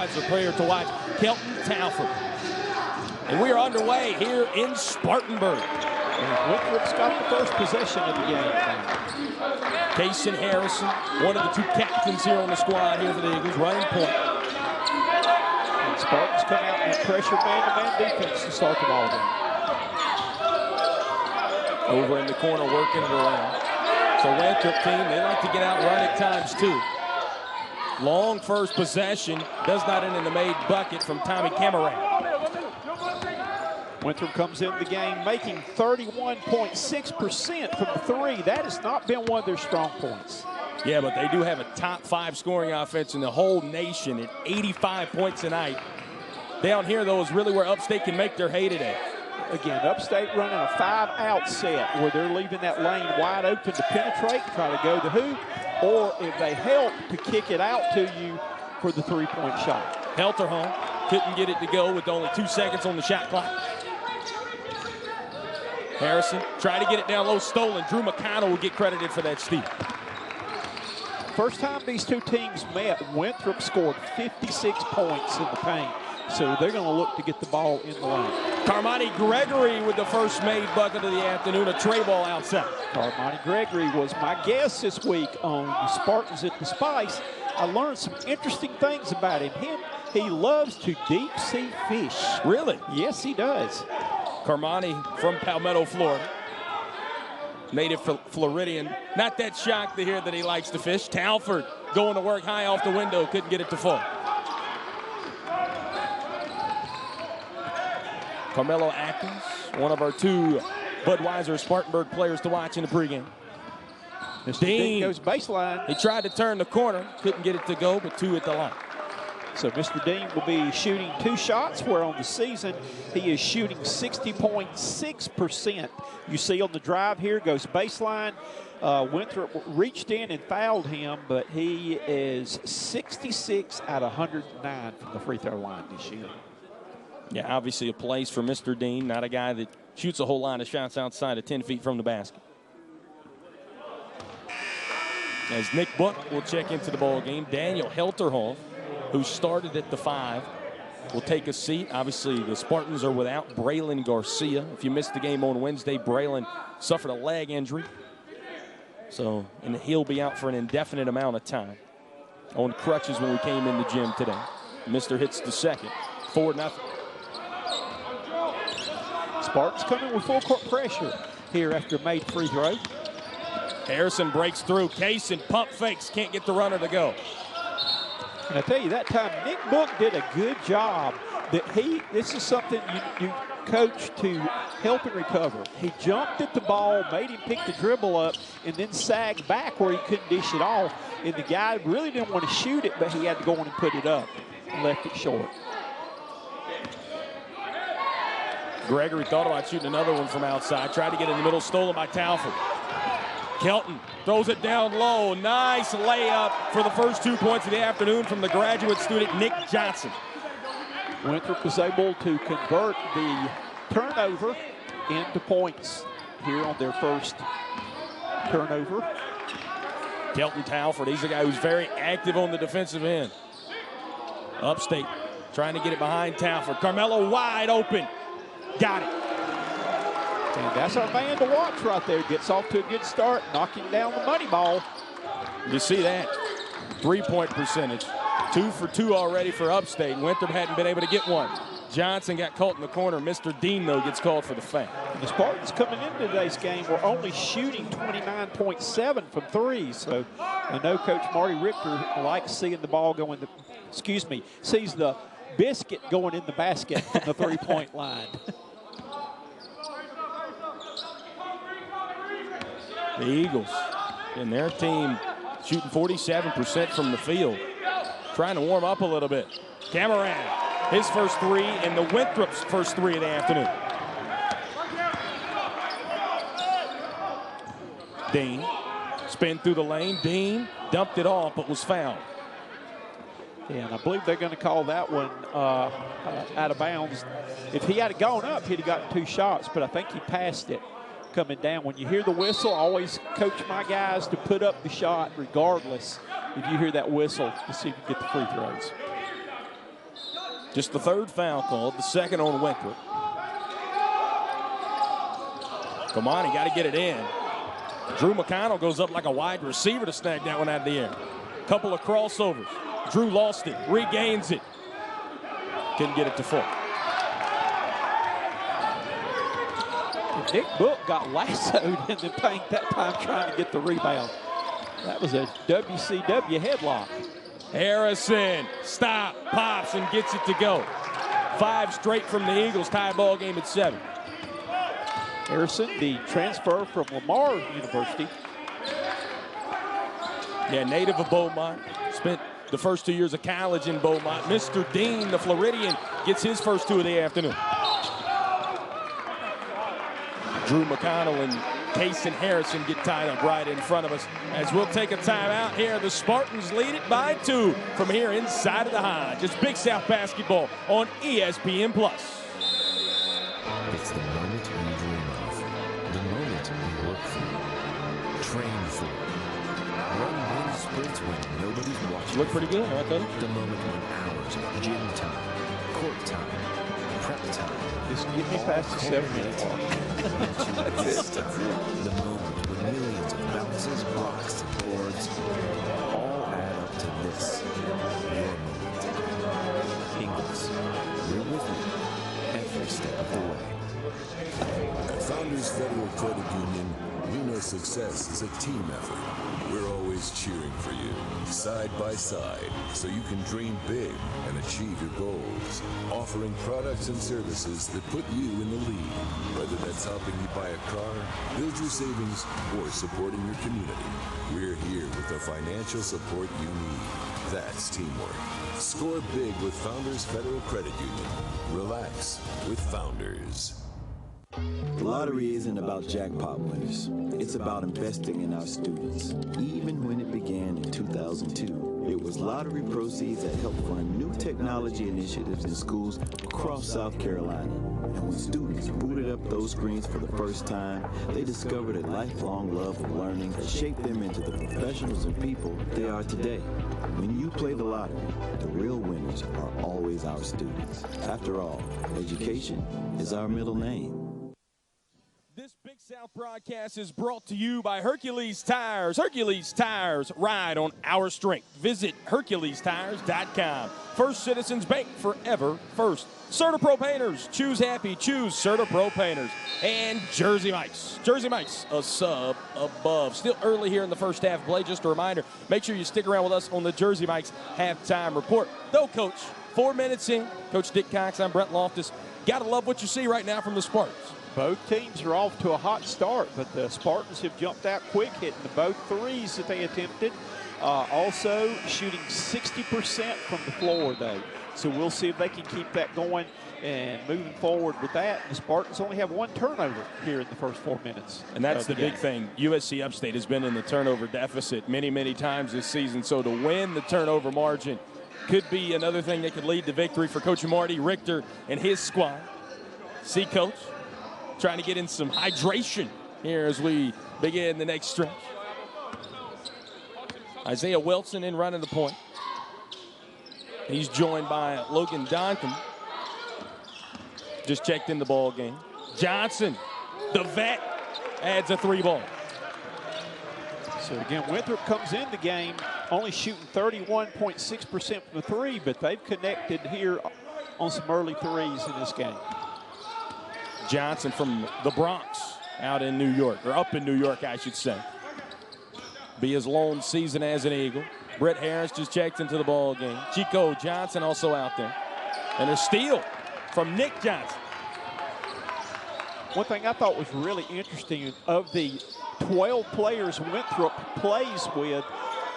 Budweiser player to watch, Kelton Talford. And we are underway here in Spartanburg. And Winthrop's got the first possession of the game now. Kasen Harrison, one of the two captains here on the squad here for the Eagles, running point. And Spartans come out in that pressure man-to-man defense to start the ball game. Over in the corner, working it around. So Winthrop team, they like to get out and run at times too. Long first possession, does not end in the made bucket from Tommy Cameron. Winthrop comes into the game making 31.6% from the three. That has not been one of their strong points. Yeah, but they do have a top 5 scoring offense in the whole nation at 85 points a night. Down here, though, is really where Upstate can make their hay today. Again, Upstate running a 5-out set where they're leaving that lane wide open to penetrate, try to go the hoop, or if they help, to kick it out to you for the three-point shot. Helterholm couldn't get it to go with only 2 seconds on the shot clock. Harrison tried to get it down low, stolen. Drew McConnell will get credited for that steal. First time these two teams met, Winthrop scored 56 points in the paint. So they're going to look to get the ball in the lane. Carmani Gregory with the first made bucket of the afternoon, a tray ball outside. Carmani Gregory was my guest this week on the Spartans at the Spice. I learned some interesting things about him. He loves to deep sea fish. Really? Yes, he does. Carmani from Palmetto, Florida. Native Floridian. Not that shocked to hear that he likes to fish. Talford going to work high off the window, couldn't get it to fall. Carmelo Atkins, one of our 2 Budweiser Spartanburg players to watch in the pregame. Dean goes baseline. He tried to turn the corner, couldn't get it to go, but 2 at the line. So Mr. Dean will be shooting 2 shots, where on the season he is shooting 60.6%. You see on the drive here, goes baseline. Winthrop reached in and fouled him, but he is 66 out of 109 from the free throw line this year. Yeah, obviously a place for Mr. Dean, not a guy that shoots a whole lot of shots outside of 10 feet from the basket. As Nick Book will check into the ball game, Daniel Helterholm, who started at the 5, will take a seat. Obviously, the Spartans are without Braylon Garcia. If you missed the game on Wednesday, Braylon suffered a leg injury. So, and he'll be out for an indefinite amount of time. On crutches when we came in the gym today. Mister hits the second. 4-0. Spartans coming with full court pressure here after a made free throw. Harrison breaks through. Kasen pump fakes, can't get the runner to go. And I tell you, that time Nick Book did a good job. This is something you coach to help him recover. He jumped at the ball, made him pick the dribble up, and then sagged back where he couldn't dish it off. And the guy really didn't want to shoot it, but he had to go on and put it up and left it short. Gregory thought about shooting another one from outside. Tried to get in the middle, stolen by Talford. Kelton throws it down low. Nice layup for the first 2 points of the afternoon from the graduate student, Nick Johnson. Winthrop was able to convert the turnover into points here on their first turnover. Kelton Talford, he's a guy who's very active on the defensive end. Upstate trying to get it behind Talford. Carmelo wide open. Got it. And that's our man to watch right there. Gets off to a good start, knocking down the money ball. You see that. 3-point percentage. 2 for 2 already for Upstate. Winthrop hadn't been able to get one. Johnson got caught in the corner. Mr. Dean, though, gets called for the foul. The Spartans coming into today's game were only shooting 29.7 from 3. So I know Coach Marty Richter likes seeing the ball go in the, sees the biscuit going in the basket from the 3-point line. The Eagles and their team shooting 47% from the field. Trying to warm up a little bit. Cameron, his first 3, and the Winthrop's first 3 of the afternoon. Dean, spin through the lane. Dean dumped it off, but was fouled. And I believe they're going to call that one out of bounds. If he had gone up, he'd have gotten 2 shots, but I think he passed it coming down. When you hear the whistle, I always coach my guys to put up the shot regardless if you hear that whistle to see if you get the free throws. Just the third foul called, the second on Winthrop. Come on, he got to get it in. Drew McConnell goes up like a wide receiver to snag that one out of the air. Couple of crossovers. Drew lost it, regains it. Couldn't get it to fall. Nick Book got lassoed in the paint that time trying to get the rebound. That was a WCW headlock. Harrison, stop, pops, and gets it to go. 5 straight from the Eagles, tie ball game at 7. Harrison, the transfer from Lamar University. Yeah, native of Beaumont. Spent the first 2 years of college in Beaumont. Mr. Dean, the Floridian, gets his first 2 of the afternoon. Drew McConnell and Kasen Harrison get tied up right in front of us as we'll take a timeout here. The Spartans lead it by 2 from here inside of the Hodge. It's Big South basketball on ESPN+. It's the moment you dream of, the moment you work for, train for, run wind sprints when nobody's watching. Look pretty good, huh, Cody? The moment when hours of gym time, court time, prep time. Just get me past the 7 minute mark. That's it. The moment when millions of bounces, blocks, and boards all add up to this. Your moment. Ingles, we're with you every step of the way. At Founders Federal Credit Union, we know success is a team effort. We're always cheering for you, side by side, so you can dream big and achieve your goals. Offering products and services that put you in the lead, whether that's helping you buy a car, build your savings, or supporting your community. We're here with the financial support you need. That's teamwork. Score big with Founders Federal Credit Union. Relax with Founders. The lottery isn't about jackpot winners. It's about investing in our students. Even when it began in 2002, it was lottery proceeds that helped fund new technology initiatives in schools across South Carolina. And when students booted up those screens for the first time, they discovered a lifelong love of learning that shaped them into the professionals and people they are today. When you play the lottery, the real winners are always our students. After all, education is our middle name. This Big South broadcast is brought to you by Hercules Tires. Hercules Tires, ride on our strength. Visit HerculesTires.com. First Citizens Bank, forever first. CertaPro Painters, choose happy, choose CertaPro Painters. And Jersey Mike's. Jersey Mike's, a sub above. Still early here in the first half play. Just a reminder, make sure you stick around with us on the Jersey Mike's halftime report. Though, Coach, 4 minutes in, Coach Dick Cox, I'm Brent Loftus. Got to love what you see right now from the Spartans. Both teams are off to a hot start, but the Spartans have jumped out quick, hitting both threes that they attempted. Also shooting 60% from the floor, though. So we'll see if they can keep that going and moving forward with that. The Spartans only have 1 turnover here in the first 4 minutes. And that's the big thing. USC Upstate has been in the turnover deficit many, many times this season. So to win the turnover margin could be another thing that could lead to victory for Coach Marty Richter and his squad. See, Coach, trying to get in some hydration here as we begin the next stretch. Isaiah Wilson in running the point. He's joined by Logan Donkin. Just checked in the ball game. Johnson, the vet, adds a 3-ball. So again, Winthrop comes in the game only shooting 31.6% from the 3, but they've connected here on some early threes in this game. Johnson from the Bronx out in New York, or up in New York, I should say. Be his lone season as an Eagle. Brett Harris just checked into the ball game. Chico Johnson also out there. And a steal from Nick Johnson. One thing I thought was really interesting, of the 12 players Winthrop plays with,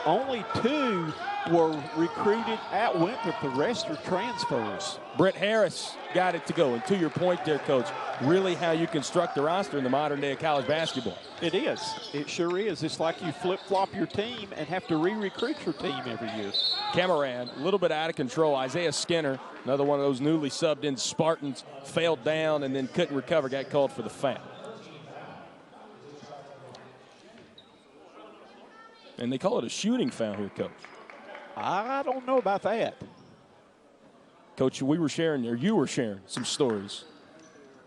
only 2 were recruited at Winthrop. The rest are transfers. Brett Harris got it to go. And to your point there, Coach, really how you construct the roster in the modern day of college basketball. It is. It sure is. It's like you flip-flop your team and have to re-recruit your team every year. Cameron, a little bit out of control. Isaiah Skinner, another one of those newly subbed in Spartans, fell down and then couldn't recover, got called for the foul. And they call it a shooting foul here, Coach. I don't know about that. Coach, we were sharing, or you were sharing some stories,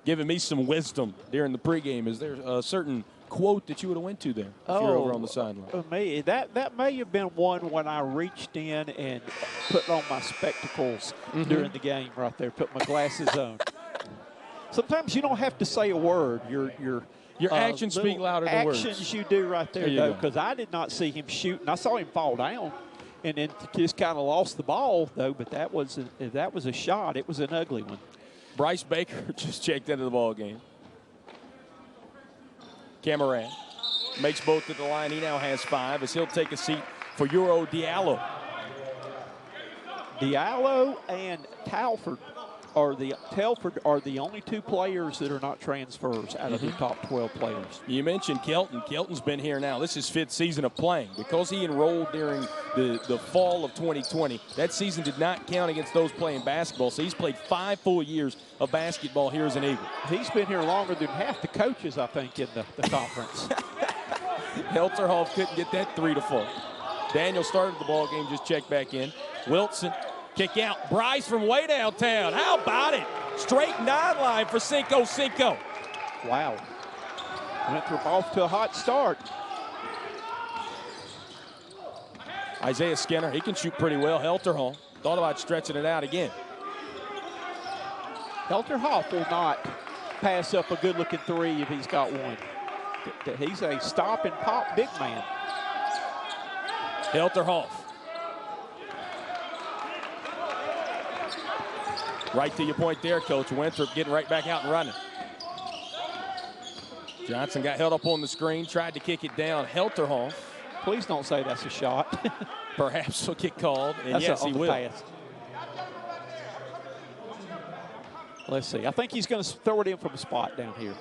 giving me some wisdom during the pregame. Is there a certain quote that you would have went to there if you're over on the sideline? Me, that may have been one when I reached in and put on my spectacles during the game right there, put my glasses on. Sometimes you don't have to say a word. Your actions speak louder than words. Actions you do right there, though, because I did not see him shooting. I saw him fall down and then just kind of lost the ball, though, but that was a shot. It was an ugly one. Bryce Baker just checked into the ball game. Cameron makes both at the line. He now has 5 as he'll take a seat for Euro Diallo. Diallo and Telford are the only 2 players that are not transfers out of the top 12 players. You mentioned Kelton. Kelton's been here now. This is his 5th season of playing. Because he enrolled during the fall of 2020, that season did not count against those playing basketball. So he's played 5 full years of basketball here as an Eagle. He's been here longer than half the coaches, I think, in the conference. Helterhoff couldn't get that 3 to fall. Daniel started the ball game, just checked back in. Wilson, kick out. Bryce from way downtown. How about it? Straight 9 line for Cinco. Wow. Winthrop off to a hot start. Isaiah Skinner, he can shoot pretty well. Helterhoff thought about stretching it out again. Helterhoff will not pass up a good-looking 3 if he's got one. He's a stop-and-pop big man. Helterhoff. Right to your point there, Coach. Winthrop getting right back out and running. Johnson got held up on the screen, tried to kick it down. Helterhoff. Please don't say that's a shot. Perhaps he'll get called, and that's yes, he will. Pass. Let's see. I think he's going to throw it in from a spot down here.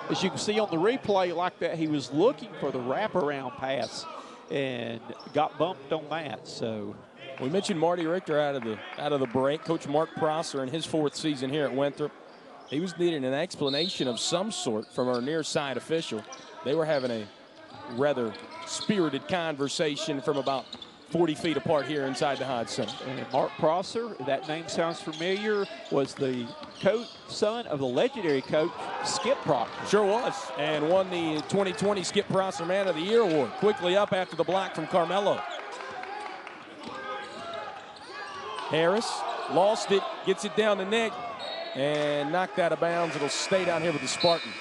As you can see on the replay like that, he was looking for the wraparound pass and got bumped on that. So we mentioned Marty Richter out of the break. Coach Mark Prosser in his 4th season here at Winthrop. He was needing an explanation of some sort from our near side official. They were having a rather spirited conversation from about 40 feet apart here inside the Hodge Center. And Mark Prosser, that name sounds familiar, was the son of the legendary coach Skip Proctor. Sure was, and won the 2020 Skip Prosser Man of the Year award. Quickly up after the block from Carmelo. Harris lost it, gets it down the neck, and knocked out of bounds. It'll stay down here with the Spartans.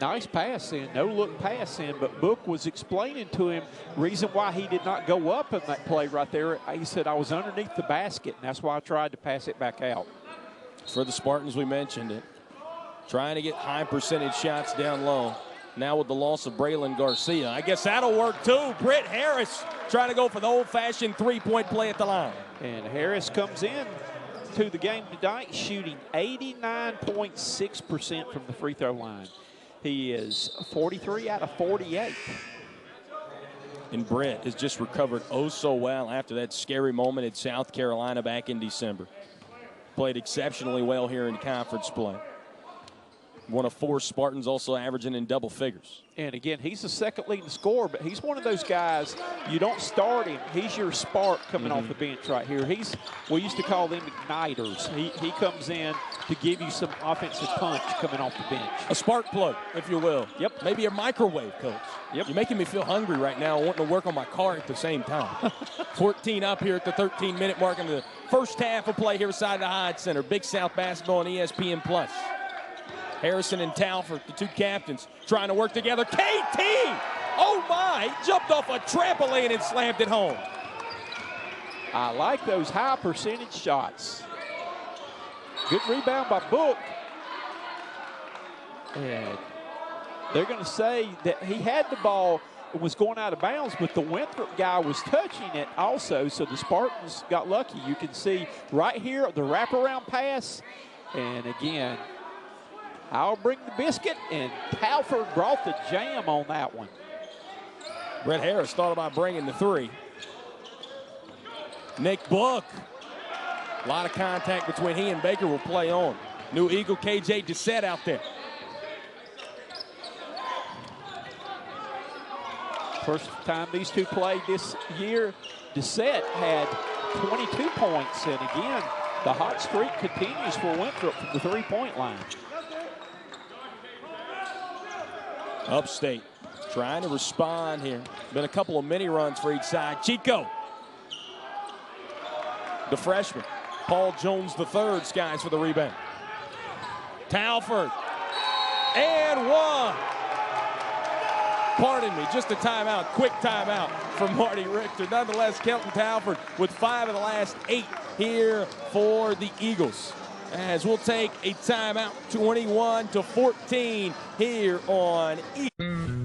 Nice pass in, no-look pass in, but Book was explaining to him reason why he did not go up in that play right there. He said, I was underneath the basket, and that's why I tried to pass it back out. For the Spartans, we mentioned it. Trying to get high percentage shots down low. Now with the loss of Braylon Garcia. I guess that'll work too. Britt Harris trying to go for the old-fashioned 3-point play at the line. And Harris comes in to the game tonight shooting 89.6% from the free throw line. He is 43 out of 48. And Brett has just recovered oh so well after that scary moment at South Carolina back in December. Played exceptionally well here in conference play. One of 4 Spartans, also averaging in double figures. And again, he's the second leading scorer, but he's one of those guys, you don't start him. He's your spark coming off the bench right here. We used to call them igniters. He comes in to give you some offensive punch coming off the bench. A spark plug, if you will. Yep. Maybe a microwave, Coach. Yep. You're making me feel hungry right now, wanting to work on my car at the same time. 14 up here at the 13-minute mark in the first half of play here beside the Hyde Center. Big South basketball on ESPN+. Harrison and Telford, the 2 captains, trying to work together. KT! Oh my! Jumped off a trampoline and slammed it home. I like those high percentage shots. Good rebound by Book. And they're going to say that he had the ball and was going out of bounds, but the Winthrop guy was touching it also, so the Spartans got lucky. You can see right here the wraparound pass. And again, I'll bring the biscuit, and Telford brought the jam on that one. Brett Harris thought about bringing the 3. Nick Book. A lot of contact between he and Baker will play on. New Eagle KJ Doucette out there. First time these 2 played this year, Doucette had 22 points. And again, the hot streak continues for Winthrop from the three-point line. Upstate trying to respond here. Been a couple of mini runs for each side. Chico, the freshman. Paul Jones III skies for the rebound. Talford, and one. Pardon me, just a timeout, quick timeout from Marty Richter. Nonetheless, Kelton Talford with 5 of the last 8 here for the Eagles. As we'll take a timeout, 21-14 here on E.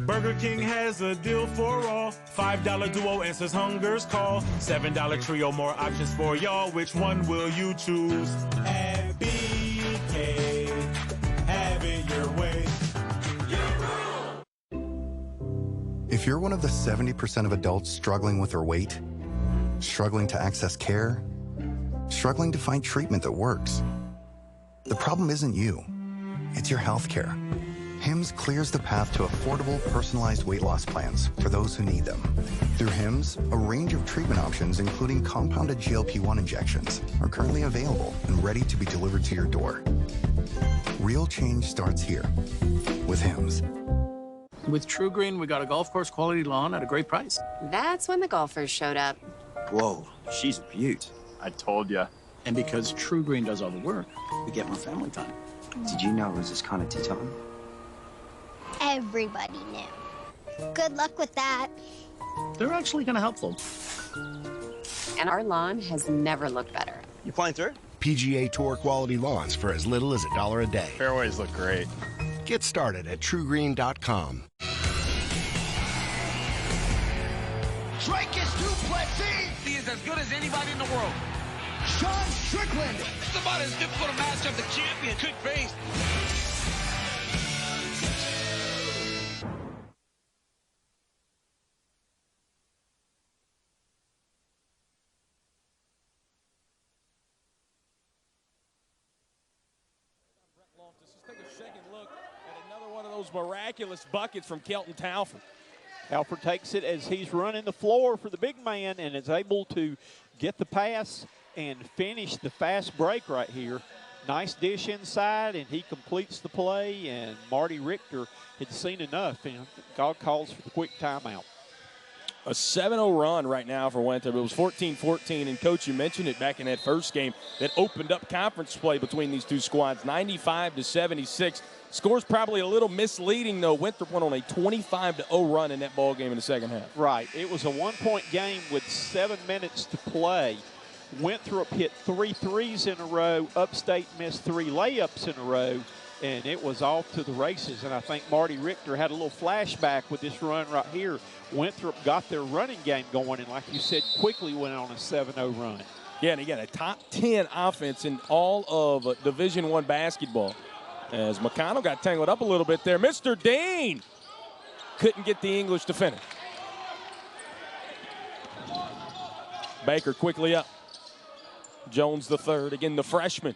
Burger King has a deal for all. $5 duo answers hunger's call. $7 trio, more options for y'all. Which one will you choose? At BK, have it your way. If you're one of the 70% of adults struggling with their weight, struggling to access care, struggling to find treatment that works, the problem isn't you, it's your health care. HIMSS clears the path to affordable, personalized weight loss plans for those who need them. Through HIMSS, a range of treatment options, including compounded GLP-1 injections, are currently available and ready to be delivered to your door. Real change starts here with HIMSS. With True Green, we got a golf course quality lawn at a great price. That's when the golfers showed up. Whoa, she's a beaut. I told ya. And because True Green does all the work, we get more family time. Did you know it was this kind of tea time? Everybody knew. Good luck with that. They're actually kind of helpful. And our lawn has never looked better. You playing through? PGA Tour quality lawns for as little as $1 a day. Fairways look great. Get started at truegreen.com. Drake is duplexing. He is as good as anybody in the world. Sean Strickland. It's about as difficult a matchup the champion could face. Let's take a second look at another one of those miraculous buckets from Kelton Talford. Talford takes it as he's running the floor for the big man and is able to get the pass and finish the fast break right here. Nice dish inside, and he completes the play, and Marty Richter had seen enough, and God calls for the quick timeout. A 7-0 run right now for Winthrop. It was 14-14, and, Coach, you mentioned it back in that first game that opened up conference play between these two squads, 95-76. Score's probably a little misleading, though. Winthrop went on a 25-0 run in that ball game in the second half. Right. It was a one-point game with 7 minutes to play. Winthrop hit 3 threes in a row. Upstate missed 3 layups in a row, and it was off to the races. And I think Marty Richter had a little flashback with this run right here. Winthrop got their running game going, and like you said, quickly went on a 7-0 run. Yeah, and again, a top 10 offense in all of Division I basketball. As McConnell got tangled up a little bit there. Mr. Dean couldn't get the English to finish. Baker quickly up. Jones the third, again the freshman,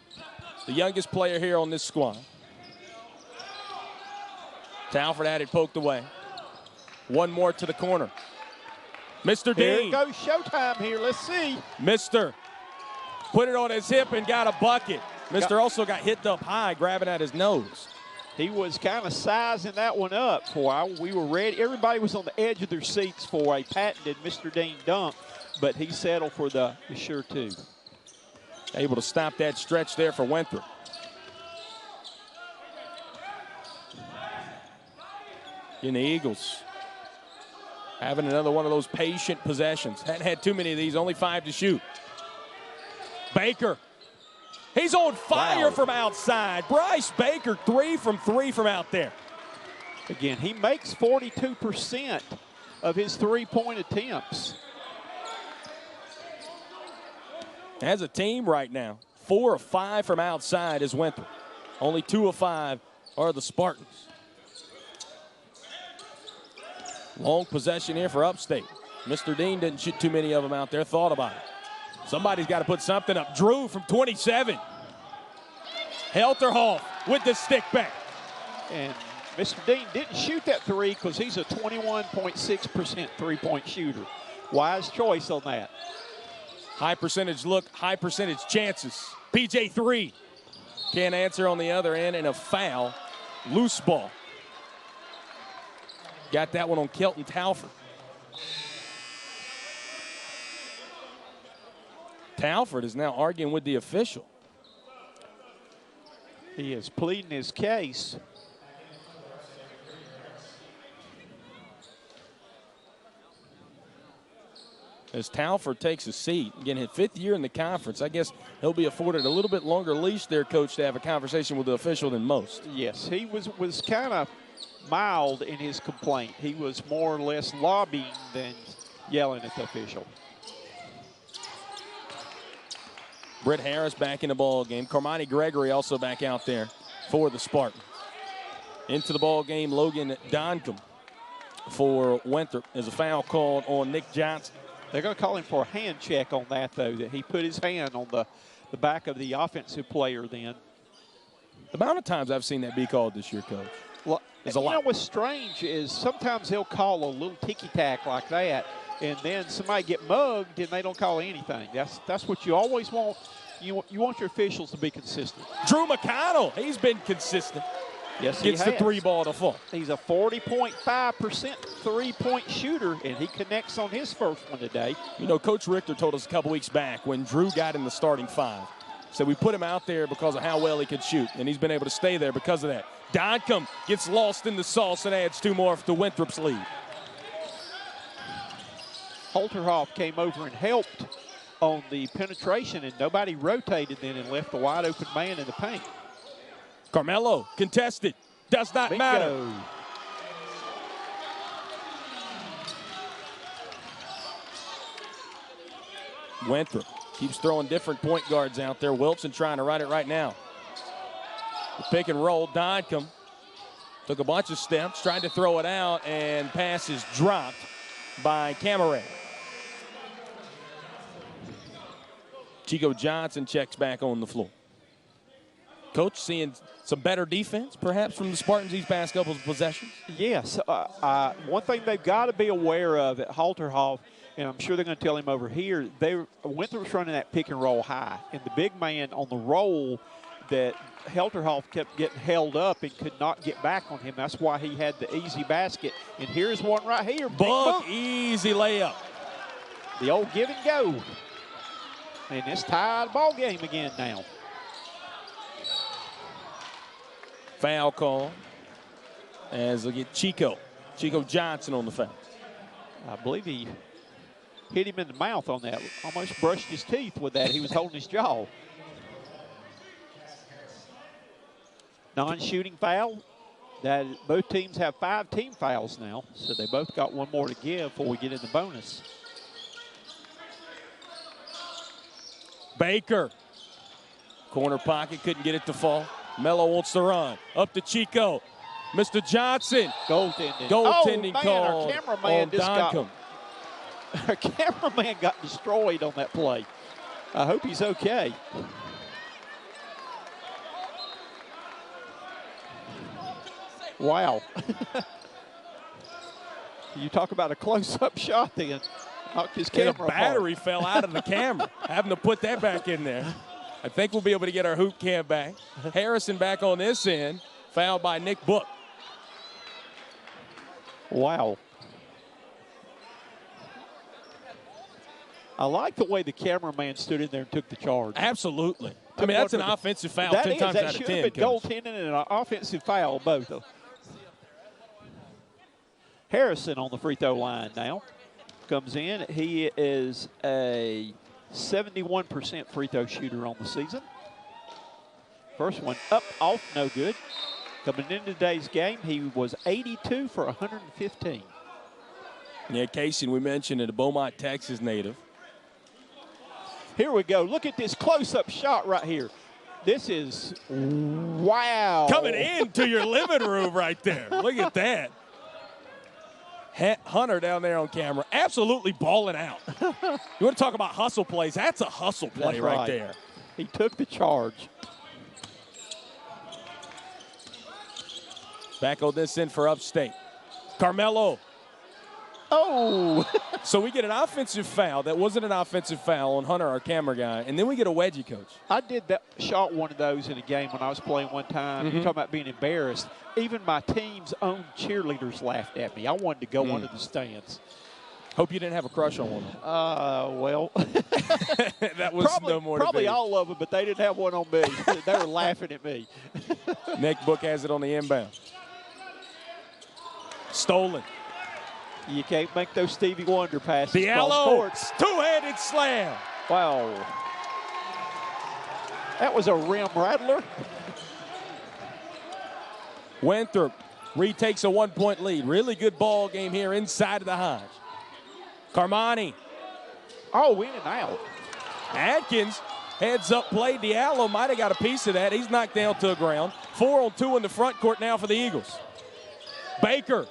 the youngest player here on this squad. Talford had it poked away. One more to the corner. Mr. Dean. Here goes showtime here, let's see. Mr. put it on his hip and got a bucket. Mr. also got hit up high, grabbing at his nose. He was kind of sizing that one up for we were ready. Everybody was on the edge of their seats for a patented Mr. Dean dunk, but he settled for the sure two. Able to stop that stretch there for Winthrop. In the Eagles, having another one of those patient possessions. Hadn't had too many of these, only 5 to shoot. Baker, he's on fire from outside. Bryce Baker, 3 from out there. Again, he makes 42% of his three-point attempts. As a team right now, 4 of 5 from outside is Winthrop. Only 2 of 5 are the Spartans. Long possession here for Upstate. Mr. Dean didn't shoot too many of them out there. Thought about it. Somebody's got to put something up. Drew from 27. Helterhoff with the stick back. And Mr. Dean didn't shoot that 3 because he's a 21.6% three-point shooter. Wise choice on that. High percentage look, high percentage chances. PJ 3 can't answer on the other end, and a foul. Loose ball. Got that one on Kelton Talford. Talford is now arguing with the official. He is pleading his case. As Talford takes a seat, again, his 5th year in the conference, I guess he'll be afforded a little bit longer leash there, Coach, to have a conversation with the official than most. Yes, he was kind of mild in his complaint. He was more or less lobbying than yelling at the official. Britt Harris back in the ball game. Carmani Gregory also back out there for the Spartans. Into the ball game, Logan Doncombe for Winthrop. There's a foul called on Nick Johnson. They're going to call him for a hand check on that, though, that he put his hand on the back of the offensive player then. The amount of times I've seen that be called this year, Coach. Well, is a lot. You know what's strange is sometimes he'll call a little ticky-tack like that, and then somebody get mugged and they don't call anything. That's what you always want. You want your officials to be consistent. Drew McConnell, he's been consistent. Yes, gets the 3 ball to fall. He's a 40.5% three-point shooter, and he connects on his first one today. You know, Coach Richter told us a couple weeks back when Drew got in the starting 5. So we put him out there because of how well he could shoot, and he's been able to stay there because of that. Doncombe gets lost in the sauce and adds 2 more to Winthrop's lead. Holterhoff came over and helped on the penetration, and nobody rotated then and left a wide-open man in the paint. Carmelo contested. Does not matter. Winthrop keeps throwing different point guards out there. Wilson trying to run it right now. The pick and roll. Doncombe took a bunch of steps, tried to throw it out, and pass is dropped by Cameron. Chico Johnson checks back on the floor. Coach, seeing some better defense, perhaps, from the Spartans these past couple of possessions? Yes. One thing they've got to be aware of at Holterhoff, and I'm sure they're going to tell him over here, Winthrop's running that pick and roll high. And the big man on the roll that Holterhoff kept getting held up and could not get back on him. That's why he had the easy basket. And here's one right here. Book, easy layup. The old give and go. And it's tied ball game again now. Foul call as they get Chico Johnson on the foul. I believe he hit him in the mouth on that. Almost brushed his teeth with that. He was holding his jaw. Non-shooting foul. That both teams have 5 team fouls now, so they both got one more to give before we get in the bonus. Baker, corner pocket, couldn't get it to fall. Mello wants to run. Up to Chico. Mr. Johnson. Goaltending call on Doncombe. Our cameraman got destroyed on that play. I hope he's okay. Wow. You talk about a close-up shot then. His camera the battery fell out of the camera. Having to put that back in there. I think we'll be able to get our hoop cam back. Harrison back on this end. Fouled by Nick Book. Wow. I like the way the cameraman stood in there and took the charge. Absolutely. I mean, that's an offensive foul 10 times out of 10. That should have been goaltending and an offensive foul, both. Harrison on the free throw line now. Comes in. He is a 71% free throw shooter on the season. First one up, off, no good. Coming into today's game, he was 82 for 115. Yeah, Kasen, we mentioned it, a Beaumont, Texas native. Here we go. Look at this close-up shot right here. This is, wow. Coming into your living room right there. Look at that. Hunter down there on camera, absolutely balling out. You want to talk about hustle plays? That's a hustle play right there. He took the charge. Back on this end for Upstate. Carmelo Oh! So we get an offensive foul. That wasn't an offensive foul on Hunter, our camera guy. And then we get a wedgie, Coach. I shot one of those in a game when I was playing one time. You're talking about being embarrassed. Even my team's own cheerleaders laughed at me. I wanted to go under the stands. Hope you didn't have a crush on one of them. Well. That was no more Probably debate. all of them, but they didn't have one on me. They were laughing at me. Nick Book has it on the inbound. Stolen. You can't make those Stevie Wonder passes. Diallo, two-handed slam. Wow. That was a rim rattler. Winthrop retakes a 1-point lead. Really good ball game here inside of the Hodge. Carmani. Oh, in and out. Atkins, heads up play. Diallo might have got a piece of that. He's knocked down to the ground. 4-on-2 in the front court now for the Eagles. Baker.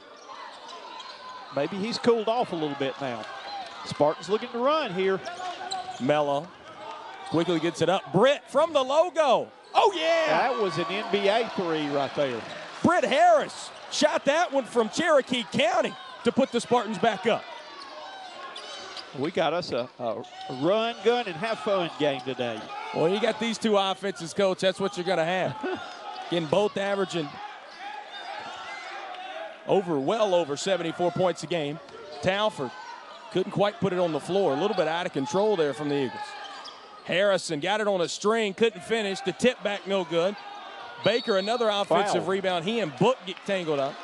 Maybe he's cooled off a little bit now. Spartans looking to run here. Mello quickly gets it up. Britt from the logo. Oh, yeah. That was an NBA three right there. Britt Harris shot that one from Cherokee County to put the Spartans back up. We got us a run, gun, and have fun game today. Well, you got these two offenses, Coach. That's what you're going to have. Getting both averaging well over 74 points a game. Talford couldn't quite put it on the floor. A little bit out of control there from the Eagles. Harrison got it on a string, couldn't finish. The tip back, no good. Baker, another offensive rebound. He and Book get tangled up.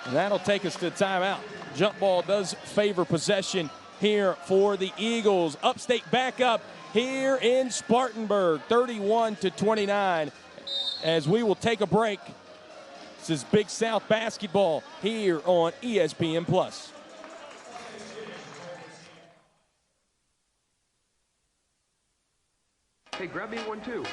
And that'll take us to timeout. Jump ball does favor possession here for the Eagles. Upstate back up here in Spartanburg, 31-29. As we will take a break. This is Big South basketball here on ESPN+. Hey, grab me one too.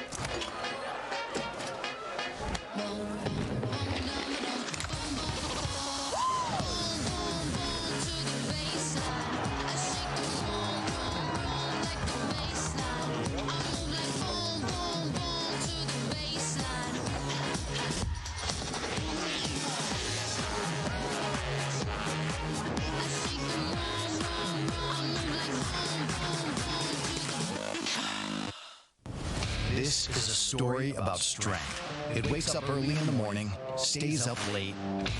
This is a story about strength. It wakes up early in the morning, stays up late,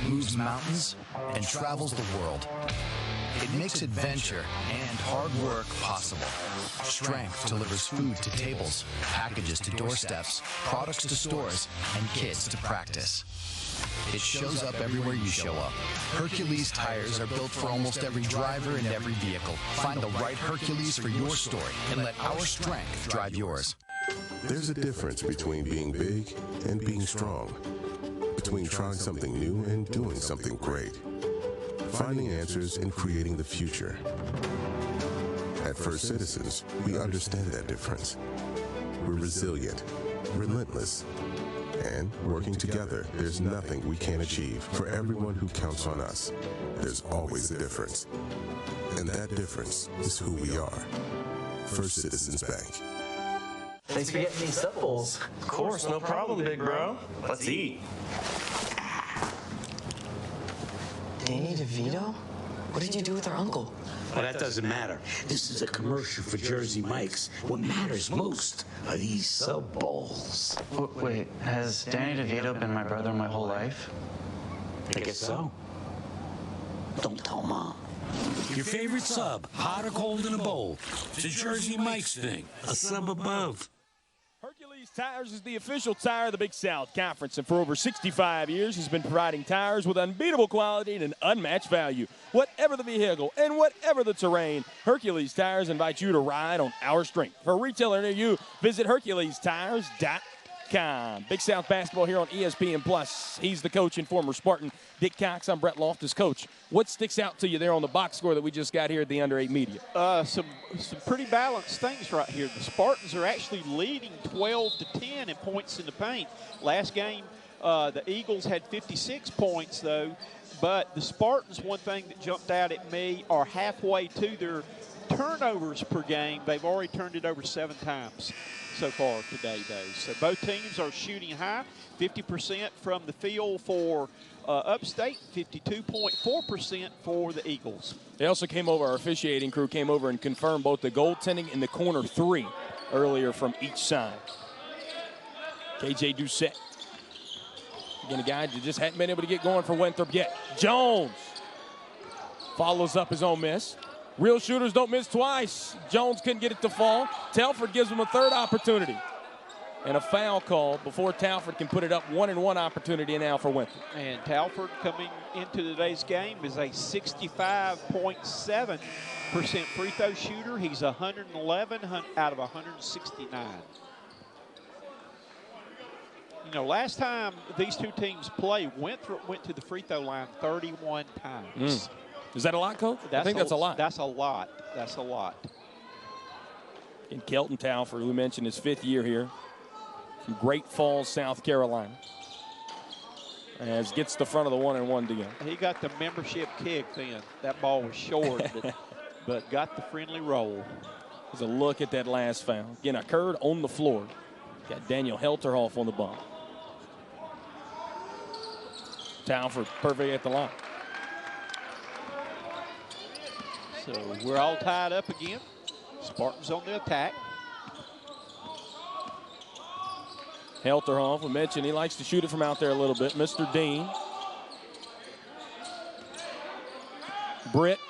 moves mountains, and travels the world. It makes adventure and hard work possible. Strength delivers food to tables, packages to doorsteps, products to stores, and kids to practice. It shows up everywhere you show up. Hercules tires are built for almost every driver and every vehicle. Find the right Hercules for your story and let our strength drive yours. There's a difference between being big and being strong. Between trying something new and doing something great. Finding answers and creating the future. At First Citizens, we understand that difference. We're resilient, relentless, and working together, there's nothing we can't achieve. For everyone who counts on us, there's always a difference. And that difference is who we are. First Citizens Bank. Thanks for getting these sub bowls. Of course, no problem, big bro. Let's eat. Danny DeVito? What did you do with our uncle? Well, that doesn't matter. This is a commercial for Jersey Mike's. What matters most are these sub bowls. Wait, has Danny DeVito been my brother my whole life? I guess so. Don't tell Mom. Your favorite sub, hot or cold in a bowl. It's a Jersey Mike's thing, a sub above. Hercules Tires is the official tire of the Big South Conference, and for over 65 years has been providing tires with unbeatable quality and an unmatched value. Whatever the vehicle and whatever the terrain, Hercules Tires invites you to ride on our strength. For a retailer near you, visit HerculesTires.com. Big South basketball here on ESPN+. He's the coach and former Spartan, Dick Cox. I'm Brett Loftus. Coach, what sticks out to you there on the box score that we just got here at the Under 8 Media? Some pretty balanced things right here. The Spartans are actually leading 12-10 in points in the paint. Last game, the Eagles had 56 points, though. But the Spartans, one thing that jumped out at me, are halfway to their turnovers per game. They've already turned it over 7 times so far today, though. So both teams are shooting high, 50% from the field for Upstate, 52.4% for the Eagles. They also came over, our officiating crew came over and confirmed both the goaltending and the corner 3 earlier from each side. KJ Doucette. Again, a guy that just hadn't been able to get going for Winthrop yet. Jones follows up his own miss. Real shooters don't miss twice. Jones couldn't get it to fall. Telford gives him a 3rd opportunity. And a foul call before Telford can put it up 1-1 opportunity now for Winthrop. And Telford coming into today's game is a 65.7% free throw shooter. He's 111 out of 169. You know, last time these two teams played, Winthrop went to the free throw line 31 times. Is that a lot, Coach? I think that's a lot. That's a lot. That's a lot. And Kelton Telford, we mentioned his 5th year here from Great Falls, South Carolina. As gets the front of the 1-1 to go. He got the membership kick then. That ball was short, but got the friendly roll. There's a look at that last foul. Again, occurred on the floor. Got Daniel Helterhoff on the bump. Telford perfect at the line. So we're all tied up again. Spartans on the attack. Helterhoff, we mentioned he likes to shoot it from out there a little bit. Mr. Dean. Britt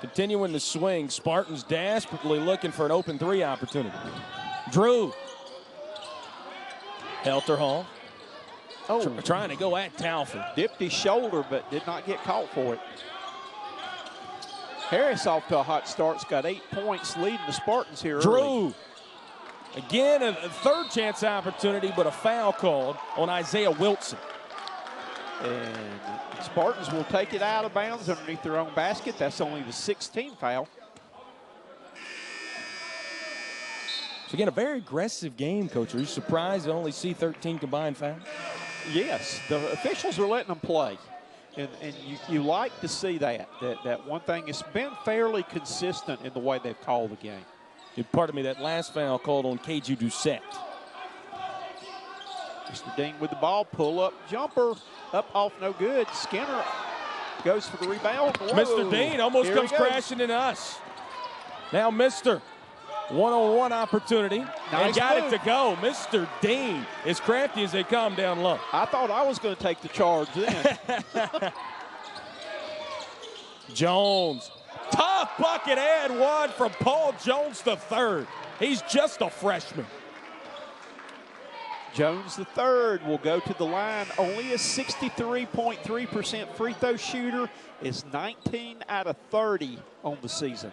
continuing the swing. Spartans desperately looking for an open 3 opportunity. Drew. Helterhoff. Trying to go at Telford. Dipped his shoulder, but did not get caught for it. Harris off to a hot start's got 8 points, leading the Spartans here Drew. early. Again, a 3rd chance opportunity, but a foul called on Isaiah Wilson. And Spartans will take it out of bounds underneath their own basket. That's only the 16th foul. So again, a very aggressive game, Coach. Are you surprised to only see 13 combined fouls? Yes, the officials are letting them play. And you like to see that one thing. It's been fairly consistent in the way they've called the game. Pardon me, that last foul called on KJ Doucette. Mr. Dean with the ball, pull up jumper, up off no good. Skinner goes for the rebound. Whoa. Mr. Dean almost comes crashing into us. Now Mr. 1-on-1 opportunity. Nice and got move. it to go. Mr. Dean, as crafty as they come down low. I thought I was going to take the charge then. Jones. Tough bucket and 1 from Paul Jones III. He's just a freshman. Jones III will go to the line. Only a 63.3% free throw shooter. Is 19 out of 30 on the season.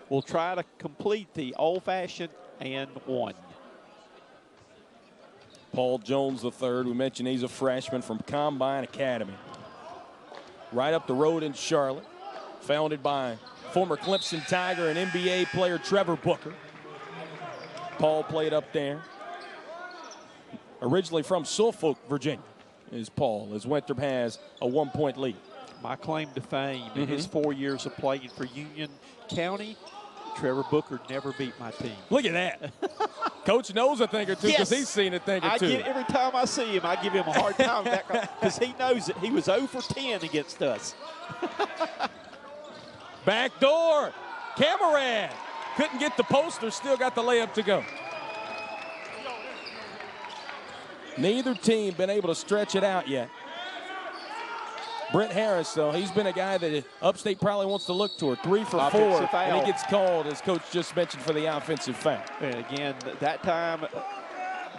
Will try to complete the old-fashioned and 1. Paul Jones III, we mentioned he's a freshman from Combine Academy. Right up the road in Charlotte. Founded by former Clemson Tiger and NBA player Trevor Booker. Paul played up there. Originally from Suffolk, Virginia, is Paul, as Winthrop has a 1-point lead. My claim to fame in his 4 years of playing for Union County, Trevor Booker never beat my team. Look at that. Coach knows a thing or two because he's seen a thing or two. Every time I see him, I give him a hard time because he knows it. He was 0 for 10 against us. Back door. Cameron couldn't get the poster, still got the layup to go. Neither team been able to stretch it out yet. Brent Harris, though, he's been a guy that Upstate probably wants to look toward. 3 for 4, and he gets called, as Coach just mentioned, for the offensive foul. And again, that time,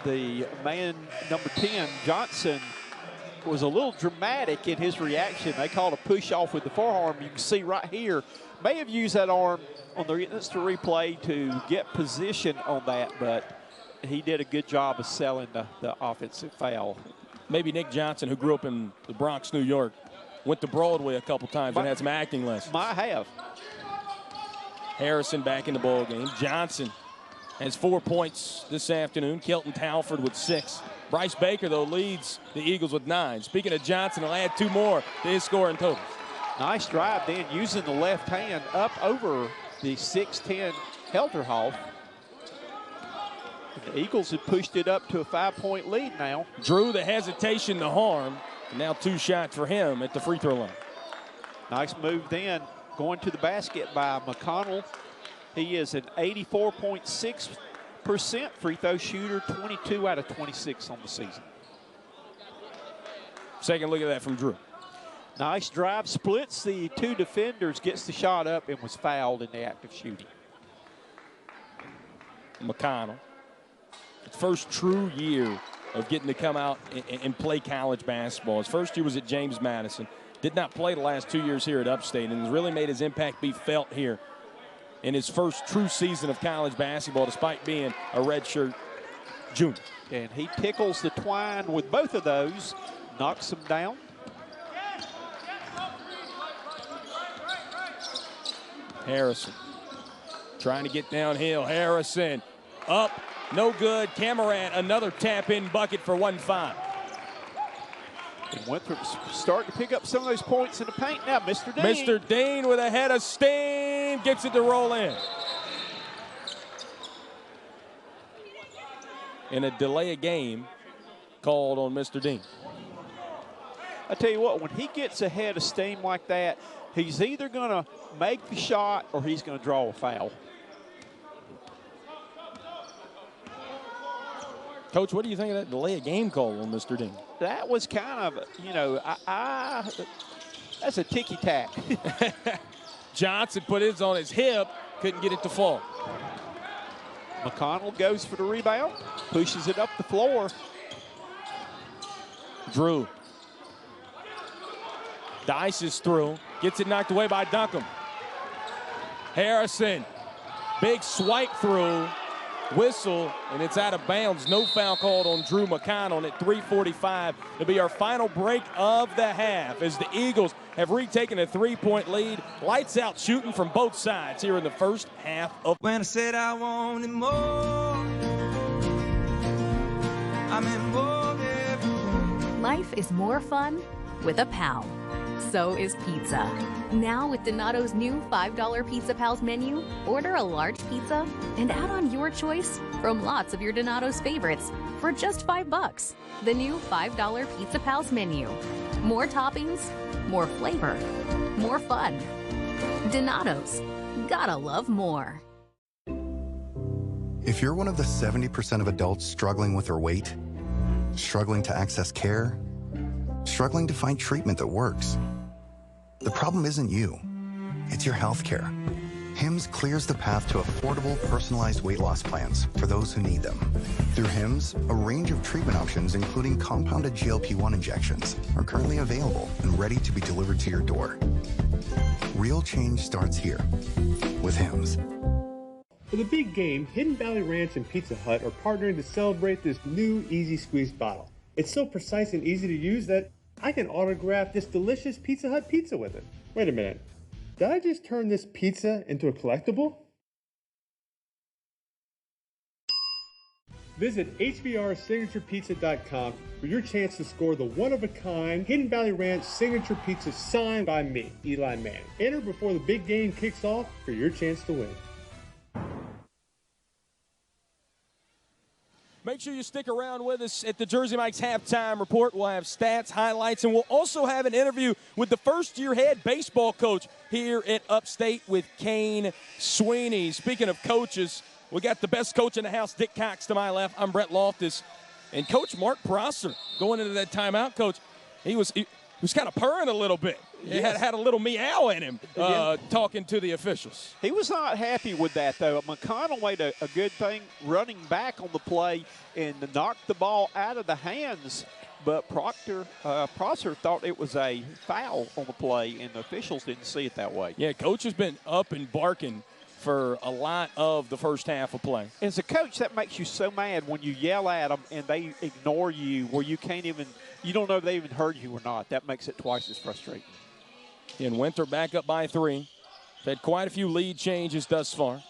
the man, number 10, Johnson, was a little dramatic in his reaction. They called a push-off with the forearm. You can see right here, may have used that arm on the instant replay to get position on that, but he did a good job of selling the offensive foul. Maybe Nick Johnson, who grew up in the Bronx, New York, went to Broadway a couple times and had some acting lessons. Might have. Harrison back in the ball game. Johnson has 4 points this afternoon. Kelton Telford with 6. Bryce Baker, though, leads the Eagles with 9. Speaking of Johnson, he'll add 2 more to his scoring totals. Nice drive then, using the left hand up over the 6'10 Helterhoff. The Eagles have pushed it up to a 5-point lead now. Drew the hesitation to harm. Now 2 shots for him at the free throw line. Nice move then, going to the basket by McConnell. He is an 84.6% free throw shooter, 22 out of 26 on the season. Second look at that from Drew. Nice drive, splits the 2 defenders, gets the shot up, and was fouled in the act of shooting. McConnell, first true year of getting to come out and play college basketball. His first year was at James Madison. Did not play the last 2 years here at Upstate, and has really made his impact be felt here in his first true season of college basketball, despite being a redshirt junior. And he tickles the twine with both of those, knocks them down. Harrison trying to get downhill. Harrison up, no good. Cameron, another tap-in bucket for 1-5. And Winthrop's starting to pick up some of those points in the paint now. Mr. Dean. Mr. Dean with a head of steam, gets it to roll in. And a delay of game called on Mr. Dean. I tell you what, when he gets a head of steam like that, he's either going to make the shot or he's going to draw a foul. Coach, what do you think of that delay of game call on Mr. Dean? That was kind of, you know, that's a ticky-tack. Johnson put his on his hip, couldn't get it to fall. McConnell goes for the rebound, pushes it up the floor. Drew dices through, gets it knocked away by Duncan. Harrison, big swipe through, whistle, and it's out of bounds. No foul called on Drew McConnell, and at 3:45, it'll be our final break of the half as the Eagles have retaken a 3-point lead. Lights out shooting from both sides here in the first half of. When I said I wanted more, I meant more than. Life is more fun with a pal. So is pizza. Now with Donato's new $5 Pizza Pals menu, order a large pizza and add on your choice from lots of your Donato's favorites for just $5. The new $5 Pizza Pals menu. More toppings, more flavor, more fun. Donato's. Gotta love more. If you're one of the 70% of adults struggling with their weight, struggling to access care, struggling to find treatment that works, the problem isn't you, it's your health care. HIMSS clears the path to affordable, personalized weight loss plans for those who need them. Through HIMSS, a range of treatment options, including compounded GLP-1 injections, are currently available and ready to be delivered to your door. Real change starts here with HIMSS. For the big game, Hidden Valley Ranch and Pizza Hut are partnering to celebrate this new Easy Squeeze bottle. It's so precise and easy to use that I can autograph this delicious Pizza Hut pizza with it. Wait a minute. Did I just turn this pizza into a collectible? Visit HBRSignaturePizza.com for your chance to score the one-of-a-kind Hidden Valley Ranch Signature Pizza signed by me, Eli Manning. Enter before the big game kicks off for your chance to win. Make sure you stick around with us at the Jersey Mike's halftime report. We'll have stats, highlights, and we'll also have an interview with the first-year head baseball coach here at Upstate with Kane Sweeney. Speaking of coaches, we got the best coach in the house, Dick Cox, to my left. I'm Brett Loftus. And Coach Mark Prosser going into that timeout, Coach, he was kind of purring a little bit. He had a little meow in him talking to the officials. He was not happy with that, though. McConnell made a good thing running back on the play and knocked the ball out of the hands. But Prosser thought it was a foul on the play, and the officials didn't see it that way. Yeah, Coach has been up and barking for a lot of the first half of play. As a coach, that makes you so mad when you yell at them and they ignore you, where you don't know if they even heard you or not. That makes it twice as frustrating. And Winthrop back up by 3. Had quite a few lead changes thus far.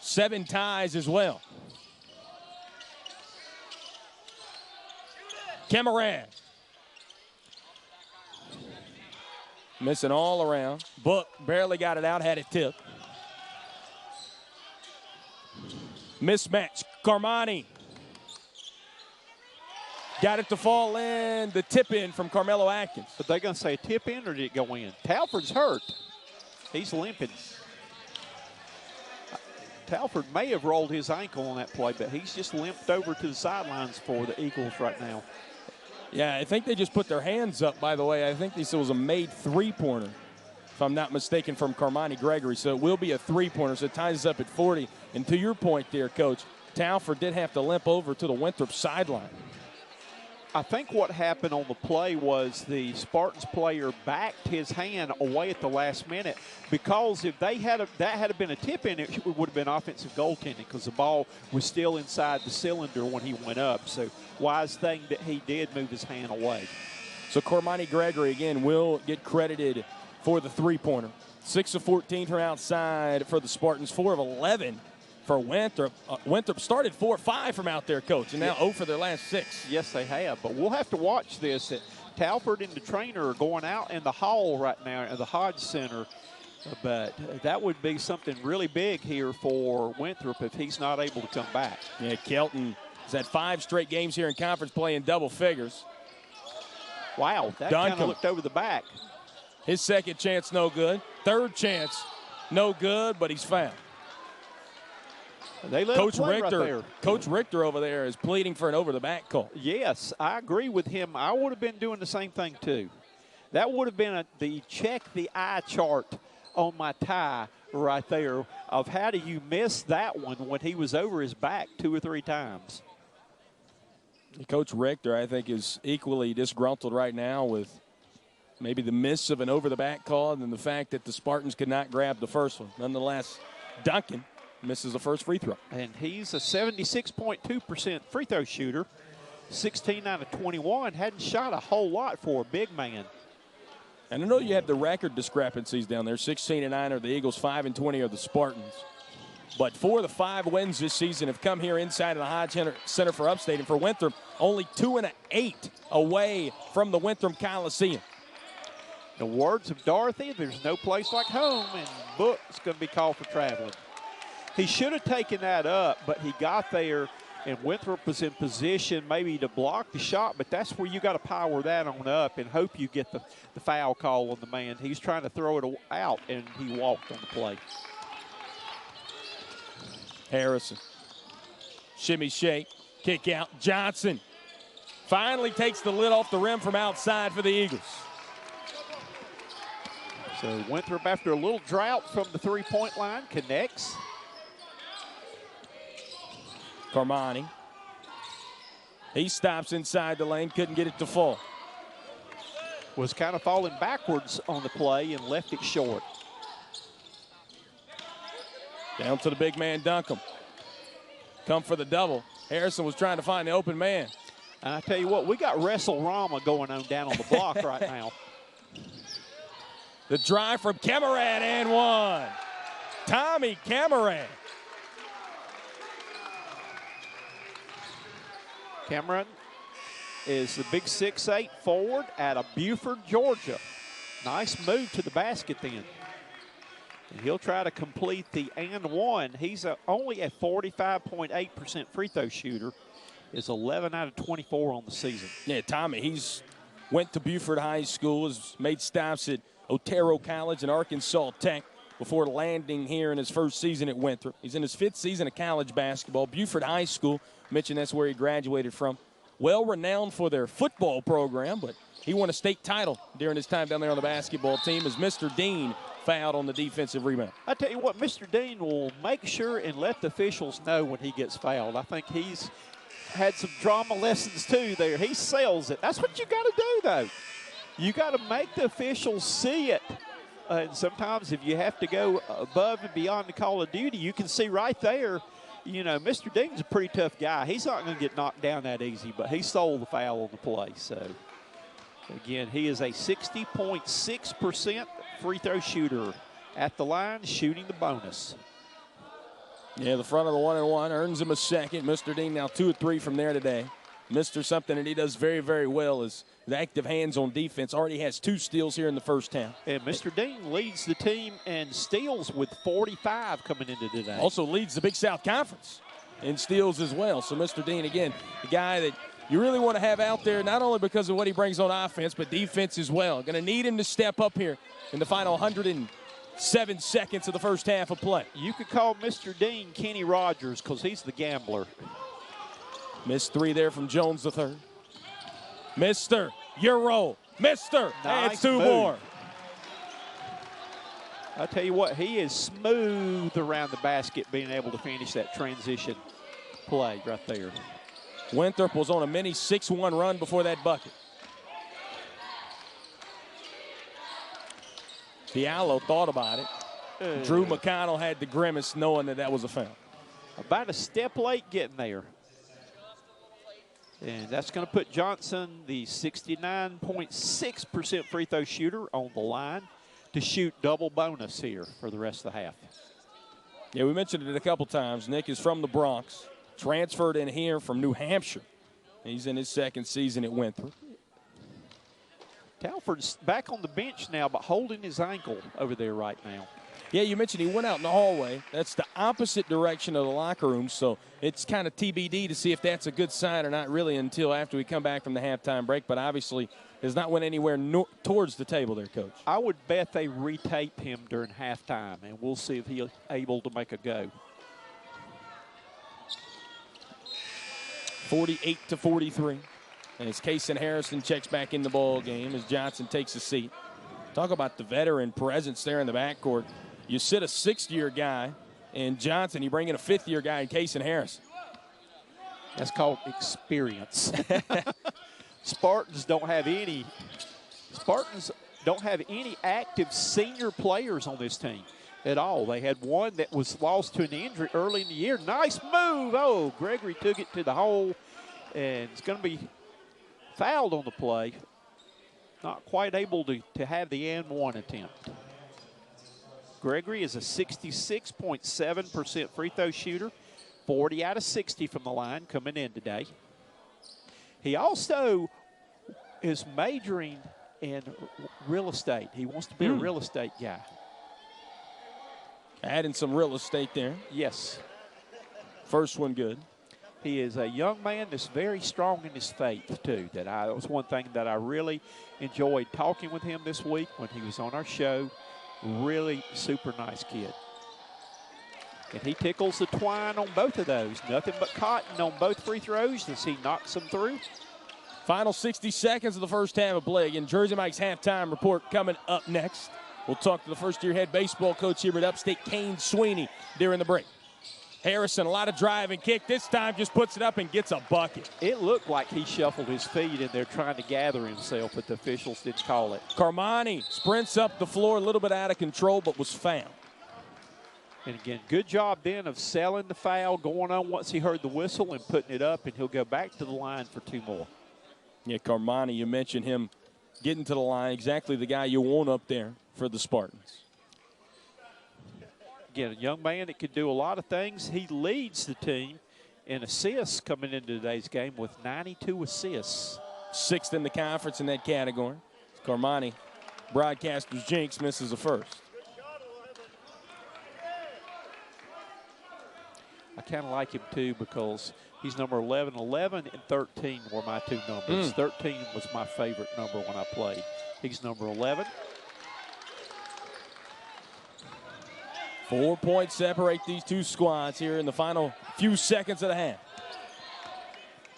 7 ties as well. Cameron. Missing all around. Book barely got it out, had it tipped. Mismatch. Carmani. Got it to fall in. The tip in from Carmelo Atkins. But they going to say tip in or did it go in? Talford's hurt. He's limping. Talford may have rolled his ankle on that play, but he's just limped over to the sidelines for the Eagles right now. Yeah, I think they just put their hands up, by the way. I think this was a made three-pointer, if I'm not mistaken, from Carmani Gregory. So it will be a three-pointer, so it ties us up at 40. And to your point there, Coach, Talford did have to limp over to the Winthrop sideline. I think what happened on the play was the Spartans player backed his hand away at the last minute, because if they had that had been a tip in, it would have been offensive goaltending because the ball was still inside the cylinder when he went up. So wise thing that he did move his hand away. So Carmani Gregory, again, will get credited for the three-pointer. 6 of 14 from outside for the Spartans, 4 of 11 for Winthrop. Winthrop started 4-5 from out there, Coach, and now 0 for their last 6. Yes, they have. But we'll have to watch this. Talford and the trainer are going out in the hall right now at the Hodge Center. But that would be something really big here for Winthrop if he's not able to come back. Yeah, Kelton has had 5 straight games here in conference play in double figures. Wow, that kind of looked over the back. His second chance, no good. Third chance, no good, but he's fouled. They let Coach Richter, Richter, right there. Coach Richter over there is pleading for an over-the-back call. Yes, I agree with him. I would have been doing the same thing too. That would have been the check the eye chart on my tie right there of how do you miss that one when he was over his back 2 or 3 times. Coach Richter, I think, is equally disgruntled right now with maybe the miss of an over-the-back call and then the fact that the Spartans could not grab the first one. Nonetheless, Duncan misses the first free throw. And he's a 76.2% free throw shooter. 16 out of 21. Hadn't shot a whole lot for a big man. And I know you have the record discrepancies down there. 16-9 are the Eagles, 5-20 are the Spartans. But 4 of the 5 wins this season have come here inside of the Hodge Center for Upstate. And for Winthrop, only 2 and 8 away from the Winthrop Coliseum. The words of Dorothy, there's no place like home, and Book's going to be called for traveling. He should have taken that up, but he got there, and Winthrop was in position maybe to block the shot, but that's where you got to power that on up and hope you get the foul call on the man. He's trying to throw it out, and he walked on the play. Harrison. Shimmy shake. Kick out. Johnson finally takes the lid off the rim from outside for the Eagles. So Winthrop, after a little drought from the three-point line, connects. Carmani. He stops inside the lane, couldn't get it to fall. Was kind of falling backwards on the play and left it short. Down to the big man, Duncombe. Come for the double. Harrison was trying to find the open man. And I tell you what, we got Wrestle-Rama going on down on the block right now. The drive from Cameron and one. Tommy Cameron. Cameron is the big 6'8" forward out of Buford, Georgia. Nice move to the basket then. And he'll try to complete the and one. He's only a 45.8% free throw shooter. Is 11 out of 24 on the season. Yeah, Tommy, he's went to Buford High School, has made stops at Otero College and Arkansas Tech before landing here in his first season at Winthrop. He's in his 5th season of college basketball. Buford High School, mentioned that's where he graduated from. Well renowned for their football program, but he won a state title during his time down there on the basketball team as Mr. Dean fouled on the defensive rebound. I tell you what, Mr. Dean will make sure and let the officials know when he gets fouled. I think he's had some drama lessons too there. He sells it. That's what you got to do though. You got to make the officials see it. And sometimes if you have to go above and beyond the call of duty, you can see right there, you know, Mr. Dean's a pretty tough guy. He's not going to get knocked down that easy, but he stole the foul on the play. So, again, he is a 60.6% free throw shooter at the line, shooting the bonus. Yeah, the front of the 1-and-1 earns him a second. Mr. Dean now 2 of 3 from there today. Mr. something that he does very, very well is the active hands on defense. Already has 2 steals here in the first half. And Mr. Dean leads the team in steals with 45 coming into today. Also leads the Big South Conference in steals as well. So Mr. Dean, again, the guy that you really want to have out there, not only because of what he brings on offense, but defense as well. Going to need him to step up here in the final 107 seconds of the first half of play. You could call Mr. Dean Kenny Rogers because he's the gambler. Missed 3 there from Jones III. Mr. Euro. Mr. Nice and 2 move. more. I tell you what, he is smooth around the basket, being able to finish that transition play right there. Winthrop was on a mini 6-1 run before that bucket. Fialo thought about it. Drew McConnell had the grimace knowing that was a foul. About a step late getting there. And that's going to put Johnson, the 69.6% free throw shooter, on the line to shoot double bonus here for the rest of the half. Yeah, we mentioned it a couple times. Nick is from the Bronx, transferred in here from New Hampshire. He's in his second season at Winthrop. Talford's back on the bench now, but holding his ankle over there right now. Yeah, you mentioned he went out in the hallway. That's the opposite direction of the locker room, so it's kind of TBD to see if that's a good sign or not really until after we come back from the halftime break, but obviously has not went anywhere towards the table there, Coach. I would bet they retape him during halftime, and we'll see if he's able to make a go. 48-43. As Kasen Harrison checks back in the ball game as Johnson takes a seat. Talk about the veteran presence there in the backcourt. You sit a 6th-year guy in Johnson, you bring in a 5th-year guy in Kasen Harrison. That's called experience. Spartans don't have any active senior players on this team at all. They had one that was lost to an injury early in the year. Nice move. Oh, Gregory took it to the hole, and it's going to be fouled on the play. Not quite able to have the and-one attempt. Gregory is a 66.7% free throw shooter, 40 out of 60 from the line coming in today. He also is majoring in real estate. He wants to be a real estate guy. Adding some real estate there. Yes. First one good. He is a young man that's very strong in his faith, too. That was one thing that I really enjoyed talking with him this week when he was on our show. Really super nice kid. And he tickles the twine on both of those. Nothing but cotton on both free throws as he knocks them through. Final 60 seconds of the first half of play. Again, Jersey Mike's halftime report coming up next. We'll talk to the first-year head baseball coach here at Upstate, Kane Sweeney, during the break. Harrison, a lot of drive and kick. This time just puts it up and gets a bucket. It looked like he shuffled his feet in there trying to gather himself, but the officials didn't call it. Carmani sprints up the floor, a little bit out of control, but was fouled. And again, good job then of selling the foul, going on once he heard the whistle and putting it up, and he'll go back to the line for 2 more. Yeah, Carmani, you mentioned him getting to the line, exactly the guy you want up there for the Spartans. Again, a young man that can do a lot of things. He leads the team in assists coming into today's game with 92 assists. 6th in the conference in that category. Carmani, broadcaster's jinx, misses a first. I kind of like him, too, because he's number 11. 11 and 13 were my 2 numbers. 13 was my favorite number when I played. He's number 11. 4 points separate these two squads here in the final few seconds of the half.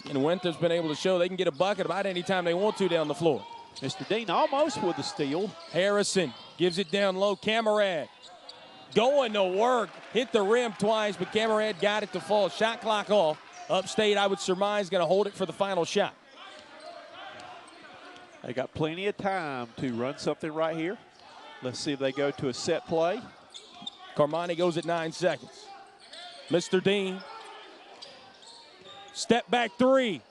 And Winthrop's been able to show they can get a bucket about any time they want to down the floor. Mr. Dean almost with the steal. Harrison gives it down low. Camarad going to work. Hit the rim twice, but Camarad got it to fall. Shot clock off. Upstate, I would surmise, going to hold it for the final shot. They got plenty of time to run something right here. Let's see if they go to a set play. Carmani goes at 9 seconds. Mr. Dean. Step back 3.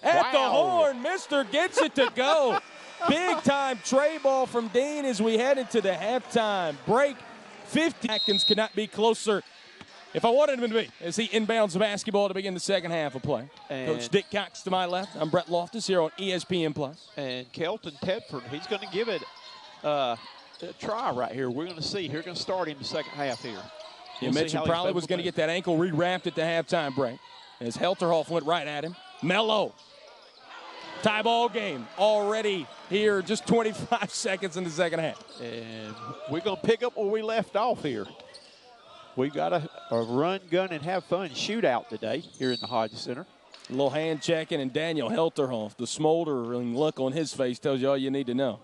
At the horn, Mr. gets it to go. Big time tray ball from Dean as we head into the halftime break. 50 seconds could not be closer if I wanted him to be as he inbounds the basketball to begin the second half of play. Coach Dick Cox to my left. I'm Brett Loftus here on ESPN+. And Kelton Tedford, he's going to give it a try right here. We're going to see. We're going to start him the second half here. You mentioned probably was going to get that ankle rewrapped at the halftime break as Helterhoff went right at him. Mello Tie ball game already here, just 25 seconds in the second half. And we're going to pick up where we left off here. We got a run, gun, and have fun shootout today here in the Hodges Center. A little hand checking, and Daniel Helterhoff, the smoldering look on his face tells you all you need to know.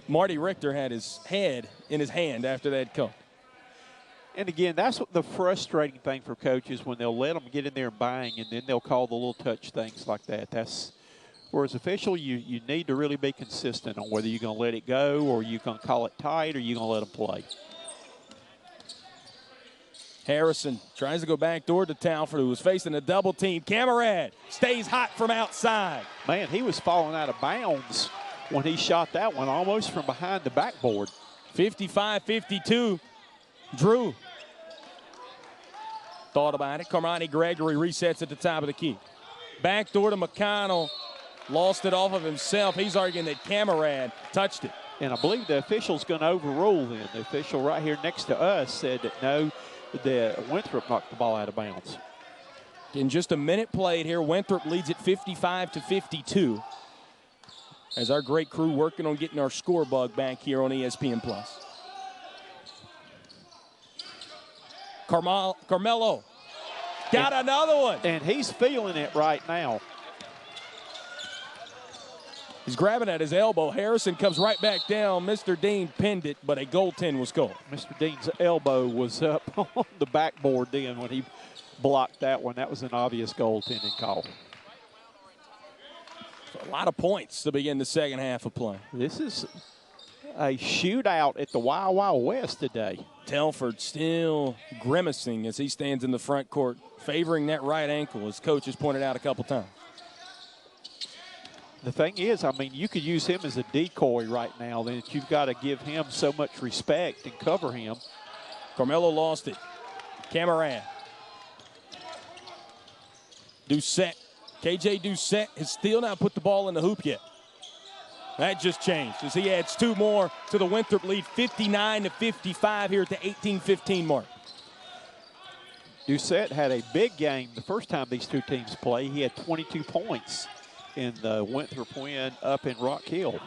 Marty Richter had his head in his hand after that call. And again, that's what the frustrating thing for coaches when they'll let them get in there and bang, and then they'll call the little touch things like that. That's where as official, you need to really be consistent on whether you're going to let it go or you're going to call it tight or you're going to let them play. Harrison tries to go back door to Talford, who was facing a double team. Camarad stays hot from outside. Man, he was falling out of bounds when he shot that one almost from behind the backboard. 55-52. Drew thought about it. Carmani Gregory resets at the top of the key. Back door to McConnell. Lost it off of himself. He's arguing that Camarad touched it. And I believe the official's going to overrule then. The official right here next to us said that no, the Winthrop knocked the ball out of bounds. In just a minute played here, Winthrop leads it 55-52. As our great crew working on getting our score bug back here on ESPN+. Carmelo got another one. And he's feeling it right now. He's grabbing at his elbow. Harrison comes right back down. Mr. Dean pinned it, but a goaltend was called. Mr. Dean's elbow was up on the backboard then when he blocked that one. That was an obvious goaltending call. So a lot of points to begin the second half of play. This is a shootout at the Wild Wild West today. Telford still grimacing as he stands in the front court, favoring that right ankle, as coach has pointed out a couple times. The thing is, I mean, you could use him as a decoy right now. Then you've got to give him so much respect and cover him. Carmelo lost it. Camarad. Doucette. KJ Doucette has still not put the ball in the hoop yet. That just changed as he adds two more to the Winthrop lead, 59-55 here at the 18-15 mark. Doucette had a big game the first time these two teams play. He had 22 points in the Winthrop win up in Rock Hill.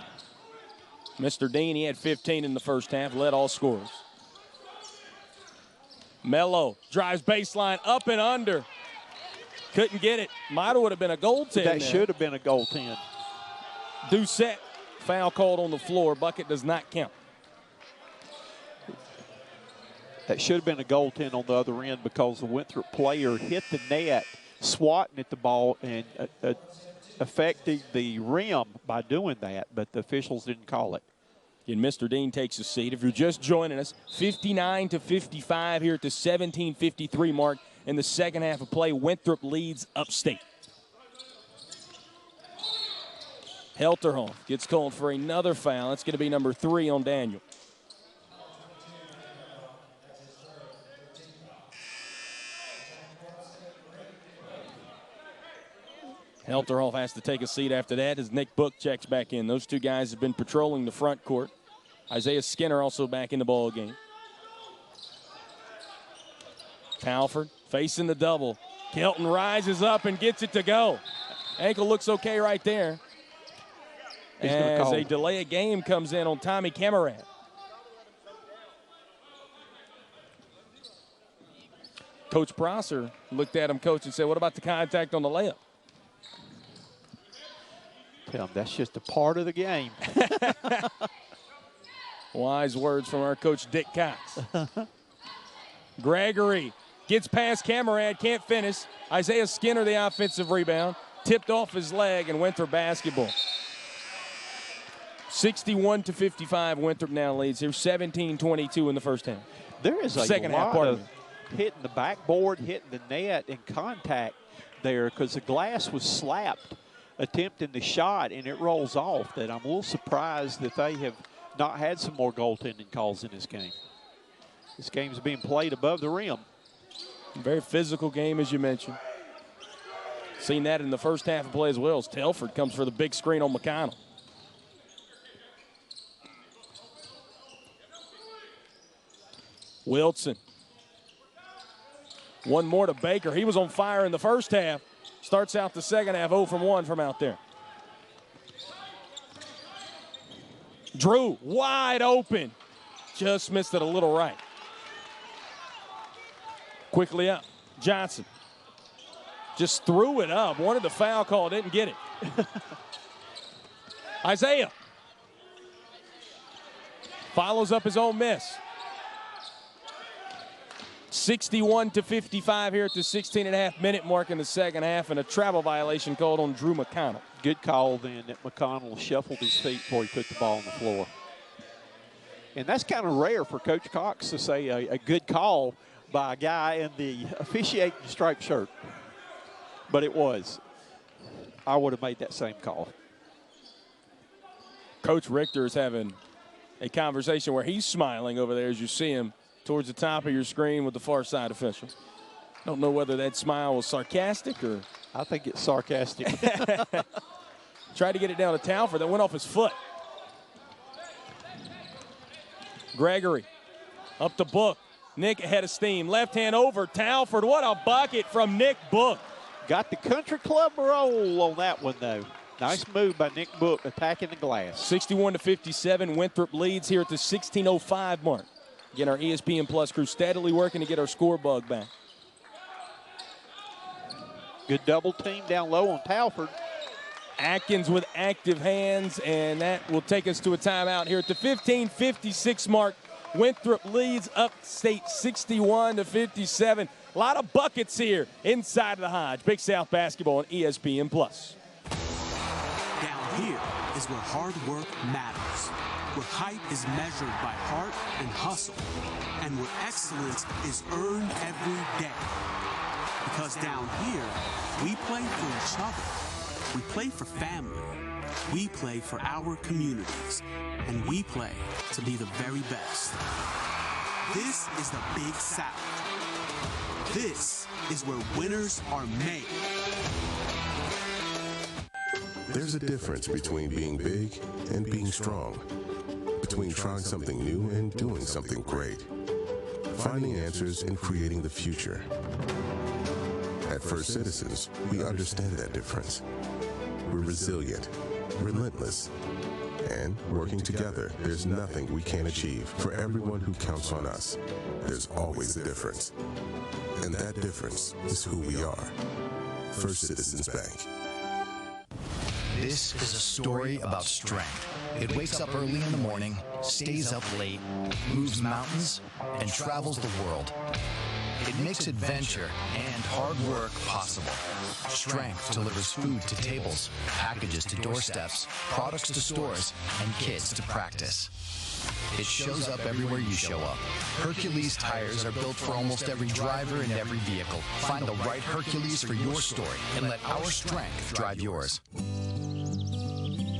Mr. Dean, he had 15 in the first half, led all scorers. Mello drives baseline up and under. Couldn't get it. Might would have been a goaltend. That should have been a goaltend. Doucette, foul called on the floor. Bucket does not count. That should have been a goaltend on the other end because the Winthrop player hit the net, swatting at the ball, and affected the rim by doing that, but the officials didn't call it. And Mr. Dean takes a seat. If you're just joining us, 59-55 here at the 17:53 mark in the second half of play. Winthrop leads Upstate. Helterhoff gets called for another foul. That's going to be number 3 on Daniel. Helterhoff has to take a seat after that as Nick Book checks back in. Those two guys have been patrolling the front court. Isaiah Skinner also back in the ball game. Talford facing the double. Kelton rises up and gets it to go. Ankle looks okay right there. As a delay of game comes in on Tommy Camarad. Coach Prosser looked at him, coach, and said, what about the contact on the layup? Tell him that's just a part of the game. Wise words from our coach, Dick Cox. Gregory gets past Camarad, can't finish. Isaiah Skinner, the offensive rebound. Tipped off his leg and Winthrop basketball. 61-55, Winthrop now leads here. 17-22 in the first half. There is a second lot half, pardon of me. hitting the backboard, hitting the net, and contact there because the glass was slapped attempting the shot, and it rolls off. That I'm a little surprised that they have not had some more goaltending calls in this game. This game is being played above the rim. Very physical game, as you mentioned. Seen that in the first half of play as well as Telford comes for the big screen on McConnell. Wilson. One more to Baker. He was on fire in the first half. Starts out the second half 0 from 1 from out there. Drew, wide open. Just missed it a little right. Quickly up. Johnson just threw it up. Wanted the foul call, didn't get it. Isaiah follows up his own miss. 61-55 here at the 16.5-minute mark in the second half, and a travel violation called on Drew McConnell. Good call then that McConnell shuffled his feet before he put the ball on the floor. And that's kind of rare for Coach Cox to say a good call by a guy in the officiating striped shirt. But it was. I would have made that same call. Coach Richter is having a conversation where he's smiling over there as you see him towards the top of your screen with the far side officials. Don't know whether that smile was sarcastic or... I think it's sarcastic. Tried to get it down to Talford. That went off his foot. Gregory up to Book. Nick ahead of steam. Left hand over. Talford. What a bucket from Nick Book. Got the country club roll on that one, though. Nice move by Nick Book attacking the glass. 61-57. Winthrop leads here at the 16:05 mark. Again, our ESPN Plus crew steadily working to get our score bug back. Good double team down low on Talford. Atkins with active hands, and that will take us to a timeout here at the 15:56 mark. Winthrop leads Upstate 61-57. A lot of buckets here inside of the Hodge. Big South basketball on ESPN Plus. Down here is where hard work matters, where hype is measured by heart and hustle, and where excellence is earned every day. Because down here, we play for each other. We play for family. We play for our communities. And we play to be the very best. This is the Big South. This is where winners are made. There's a difference between being big and being strong. Between trying something new and doing something great. Finding answers and creating the future. At First Citizens, we understand that difference. We're resilient, relentless, and working together, there's nothing we can't achieve. For everyone who counts on us, there's always a difference. And that difference is who we are. First Citizens Bank. This is a story about strength. It wakes up early in the morning, stays up late, moves mountains, and travels the world. It makes adventure and hard work possible. Strength delivers food to tables, packages to doorsteps, products to stores, and kids to practice. It shows up everywhere you show up. Hercules tires are built for almost every driver and every vehicle. Find the right Hercules for your story and let our strength drive yours.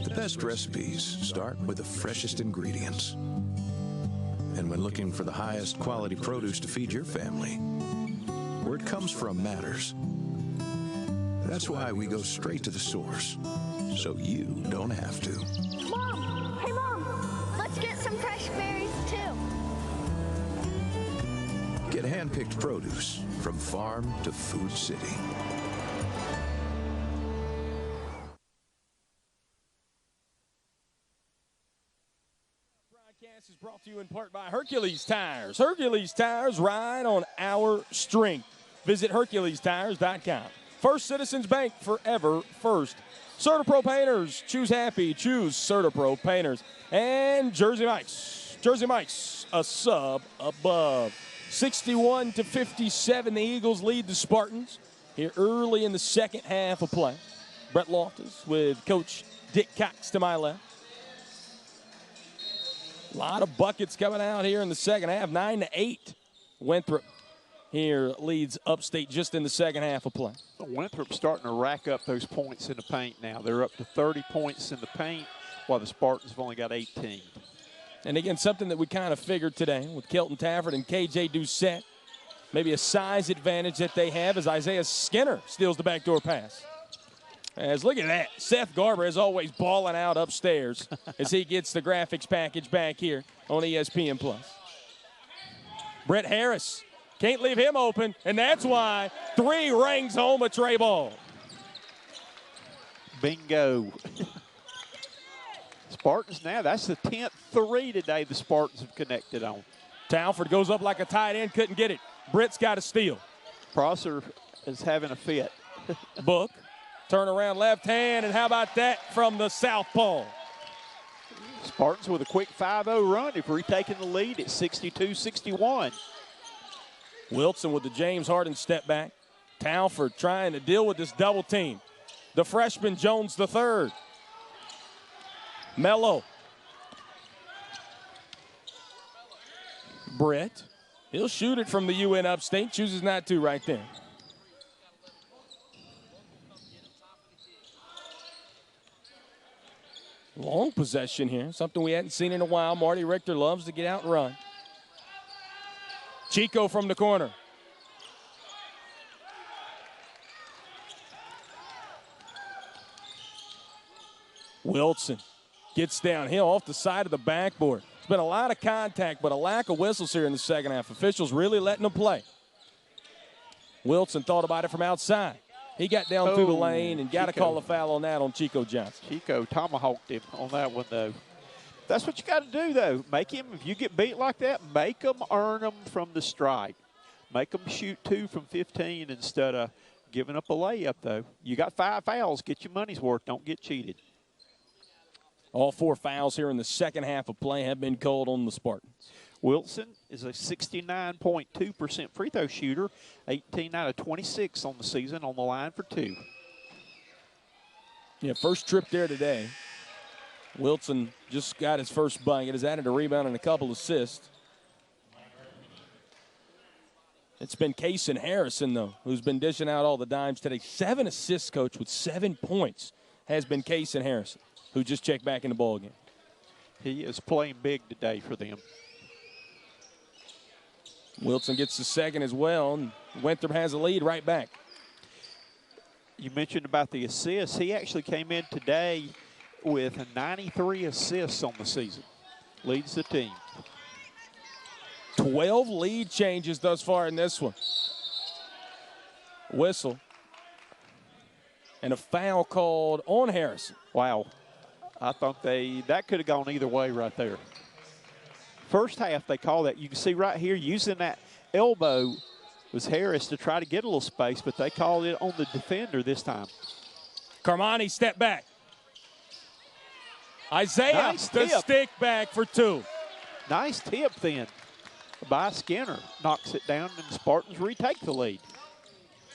The best recipes start with the freshest ingredients. And when looking for the highest quality produce to feed your family, where it comes from matters. That's why we go straight to the source, so you don't have to. Mom! Hey, Mom! Let's get some fresh berries, too. Get hand-picked produce from farm to food city. Is brought to you in part by Hercules Tires. Hercules Tires, ride on our strength. Visit HerculesTires.com. First Citizens Bank, forever first. CertaPro Painters, choose happy, choose CertaPro Painters. And Jersey Mike's. Jersey Mike's, a sub above. 61-57, the Eagles lead the Spartans here early in the second half of play. Brett Loftus with Coach Dick Cox to my left. A lot of buckets coming out here in the second half. 9-8. Winthrop here leads Upstate just in the second half of play. Winthrop starting to rack up those points in the paint now. They're up to 30 points in the paint, while the Spartans have only got 18. And again, something that we kind of figured today with Kelton Tafford and KJ Doucette. Maybe a size advantage that they have as Isaiah Skinner steals the backdoor pass. As look at that, Seth Garber is always balling out upstairs as he gets the graphics package back here on ESPN Plus. Brett Harris can't leave him open, and that's why 3 rings home a tray ball. Bingo. Spartans now, that's the 10th three today the Spartans have connected on. Talford goes up like a tight end, couldn't get it. Britt's got a steal. Prosser is having a fit. Book, turn around left hand, and how about that from the southpaw? Spartans with a quick 5-0 run. If we're taking the lead at 62-61. Wilson with the James Harden step back. Talford trying to deal with this double team. The freshman Jones III. Mello. Brett. He'll shoot it from the UN Upstate. Chooses not to right there. Long possession here. Something we hadn't seen in a while. Marty Richter loves to get out and run. Chico from the corner. Wilson gets downhill off the side of the backboard. It's been a lot of contact, but a lack of whistles here in the second half. Officials really letting them play. Wilson thought about it from outside. He got down through the lane and got to call a foul on that on Chico Johnson. Chico tomahawked him on that one, though. That's what you got to do, though. Make him, if you get beat like that, make them earn them from the strike. Make them shoot 2 from 15 instead of giving up a layup, though. You got 5 fouls. Get your money's worth. Don't get cheated. All 4 fouls here in the second half of play have been called on the Spartans. Wilson is a 69.2% free throw shooter, 18 out of 26 on the season, on the line for 2. Yeah, first trip there today. Wilson just got his first bucket, has added a rebound and a couple assists. It's been Kasen Harrison, though, who's been dishing out all the dimes today. 7 assists, coach, with 7 points has been Kasen Harrison, who just checked back in the ball game. He is playing big today for them. Wilson gets the second as well, and Winthrop has a lead right back. You mentioned about the assists. He actually came in today with 93 assists on the season. Leads the team. 12 lead changes thus far in this one. Whistle. And a foul called on Harrison. Wow. I thought that could have gone either way right there. First half, they call that. You can see right here, using that elbow was Harris to try to get a little space, but they called it on the defender this time. Carmani step back. Isaiah, nice the tip. stick back for 2. Nice tip then by Skinner. Knocks it down, and the Spartans retake the lead.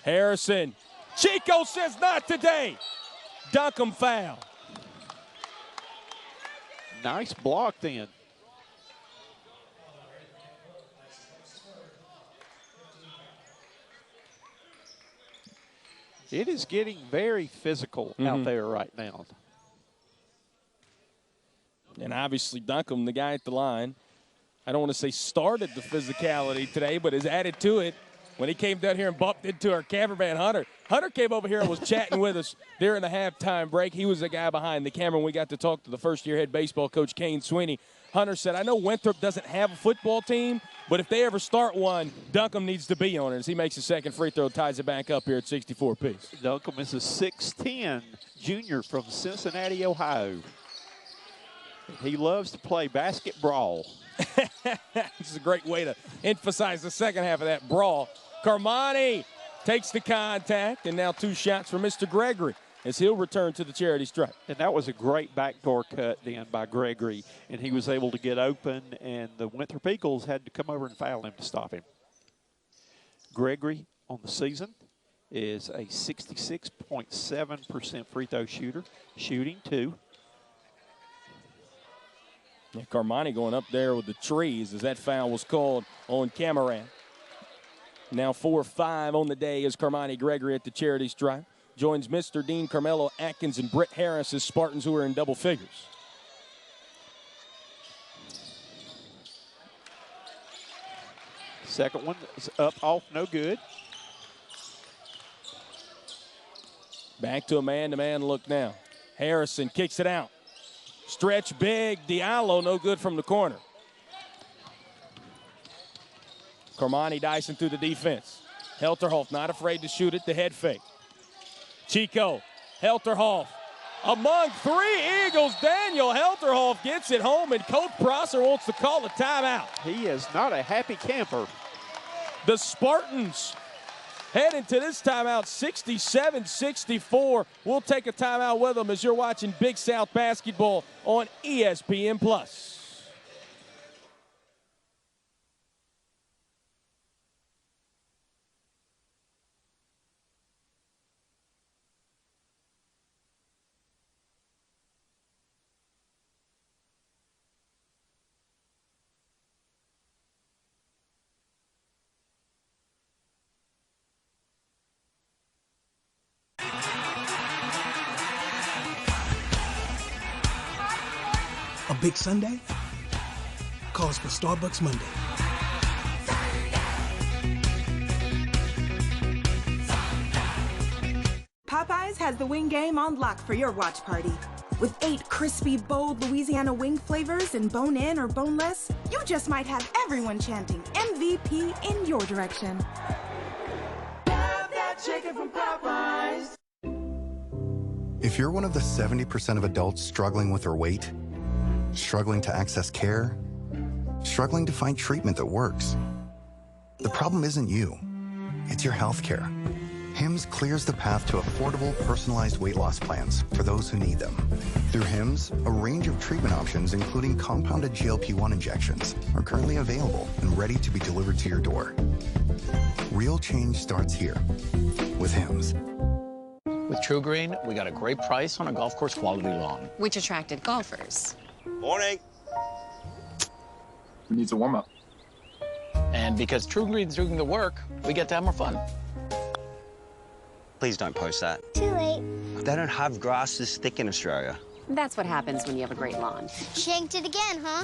Harrison. Chico says not today. Dunkham foul. Nice block then. It is getting very physical out there right now. And obviously Dunkham, the guy at the line, I don't want to say started the physicality today, but has added to it when he came down here and bumped into our cameraman, Hunter. Hunter came over here and was chatting with us during the halftime break. He was the guy behind the camera, and we got to talk to the first-year head baseball coach, Kane Sweeney. Hunter said, I know Winthrop doesn't have a football team, but if they ever start one, Dunkham needs to be on it. As he makes his second free throw, ties it back up here at 64 apiece. Dunkham is a 6'10" junior from Cincinnati, Ohio. He loves to play basket brawl. This is a great way to emphasize the second half of that brawl. Carmani takes the contact, and now 2 shots for Mr. Gregory as he'll return to the charity stripe. And that was a great backdoor cut then by Gregory, and he was able to get open, and the Winthrop Eagles had to come over and foul him to stop him. Gregory on the season is a 66.7% free throw shooter, shooting 2. Yeah, Carmani going up there with the trees as that foul was called on Cameron. Now 4-5 on the day is Carmani Gregory at the charity stripe. Joins Mr. Dean Carmelo Atkins and Britt Harris as Spartans, who are in double figures. Second one is up off, no good. Back to a man-to-man look now. Harrison kicks it out. Stretch big, Diallo no good from the corner. Carmani dicing through the defense. Helterhoff not afraid to shoot it, the head fake. Chico, Helterhoff, Among 3 Eagles, Daniel Helterhoff gets it home, and Coach Prosser wants to call a timeout. He is not a happy camper. The Spartans head into this timeout 67-64. We'll take a timeout with them as you're watching Big South Basketball on ESPN+. A big Sunday calls for Starbucks Monday. Popeyes has the wing game on lock for your watch party. With 8 crispy, bold Louisiana wing flavors in bone-in or boneless, you just might have everyone chanting MVP in your direction. Have that chicken from Popeyes. If you're one of the 70% of adults struggling with their weight, struggling to access care, struggling to find treatment that works, the problem isn't you, it's your health care. HIMSS clears the path to affordable, personalized weight loss plans for those who need them. Through HIMSS, a range of treatment options, including compounded GLP-1 injections, are currently available and ready to be delivered to your door. Real change starts here with HIMSS. With True Green, we got a great price on a golf course quality lawn, which attracted golfers. Morning. Who needs a warm-up? And because True Green's doing the work, we get to have more fun. Please don't post that. Too late. They don't have grass this thick in Australia. That's what happens when you have a great lawn. Shanked it again, huh?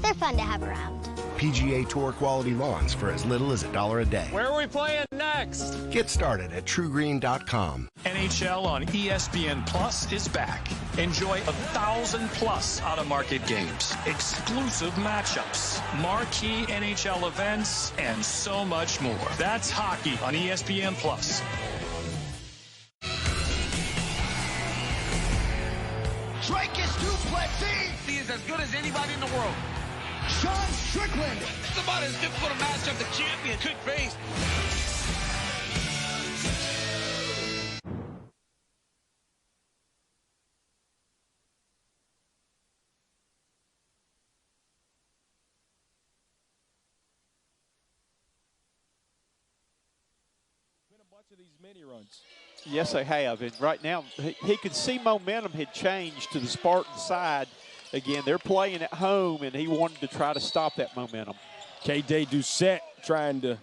They're fun to have around. PGA Tour quality lawns for as little as $1 a day. Where are we playing next? Get started at TrueGreen.com. NHL on ESPN Plus is back. Enjoy 1,000+ out-of-market games, exclusive matchups, marquee NHL events, and so much more. That's hockey on ESPN Plus. Strikers duplexing. He is as good as anybody in the world. Sean Strickland. It's about as difficult a matchup the champion could face. Been a bunch of these mini runs. Yes, they have. And right now, he could see momentum had changed to the Spartan side. Again, they're playing at home, and he wanted to try to stop that momentum. KJ Doucette trying to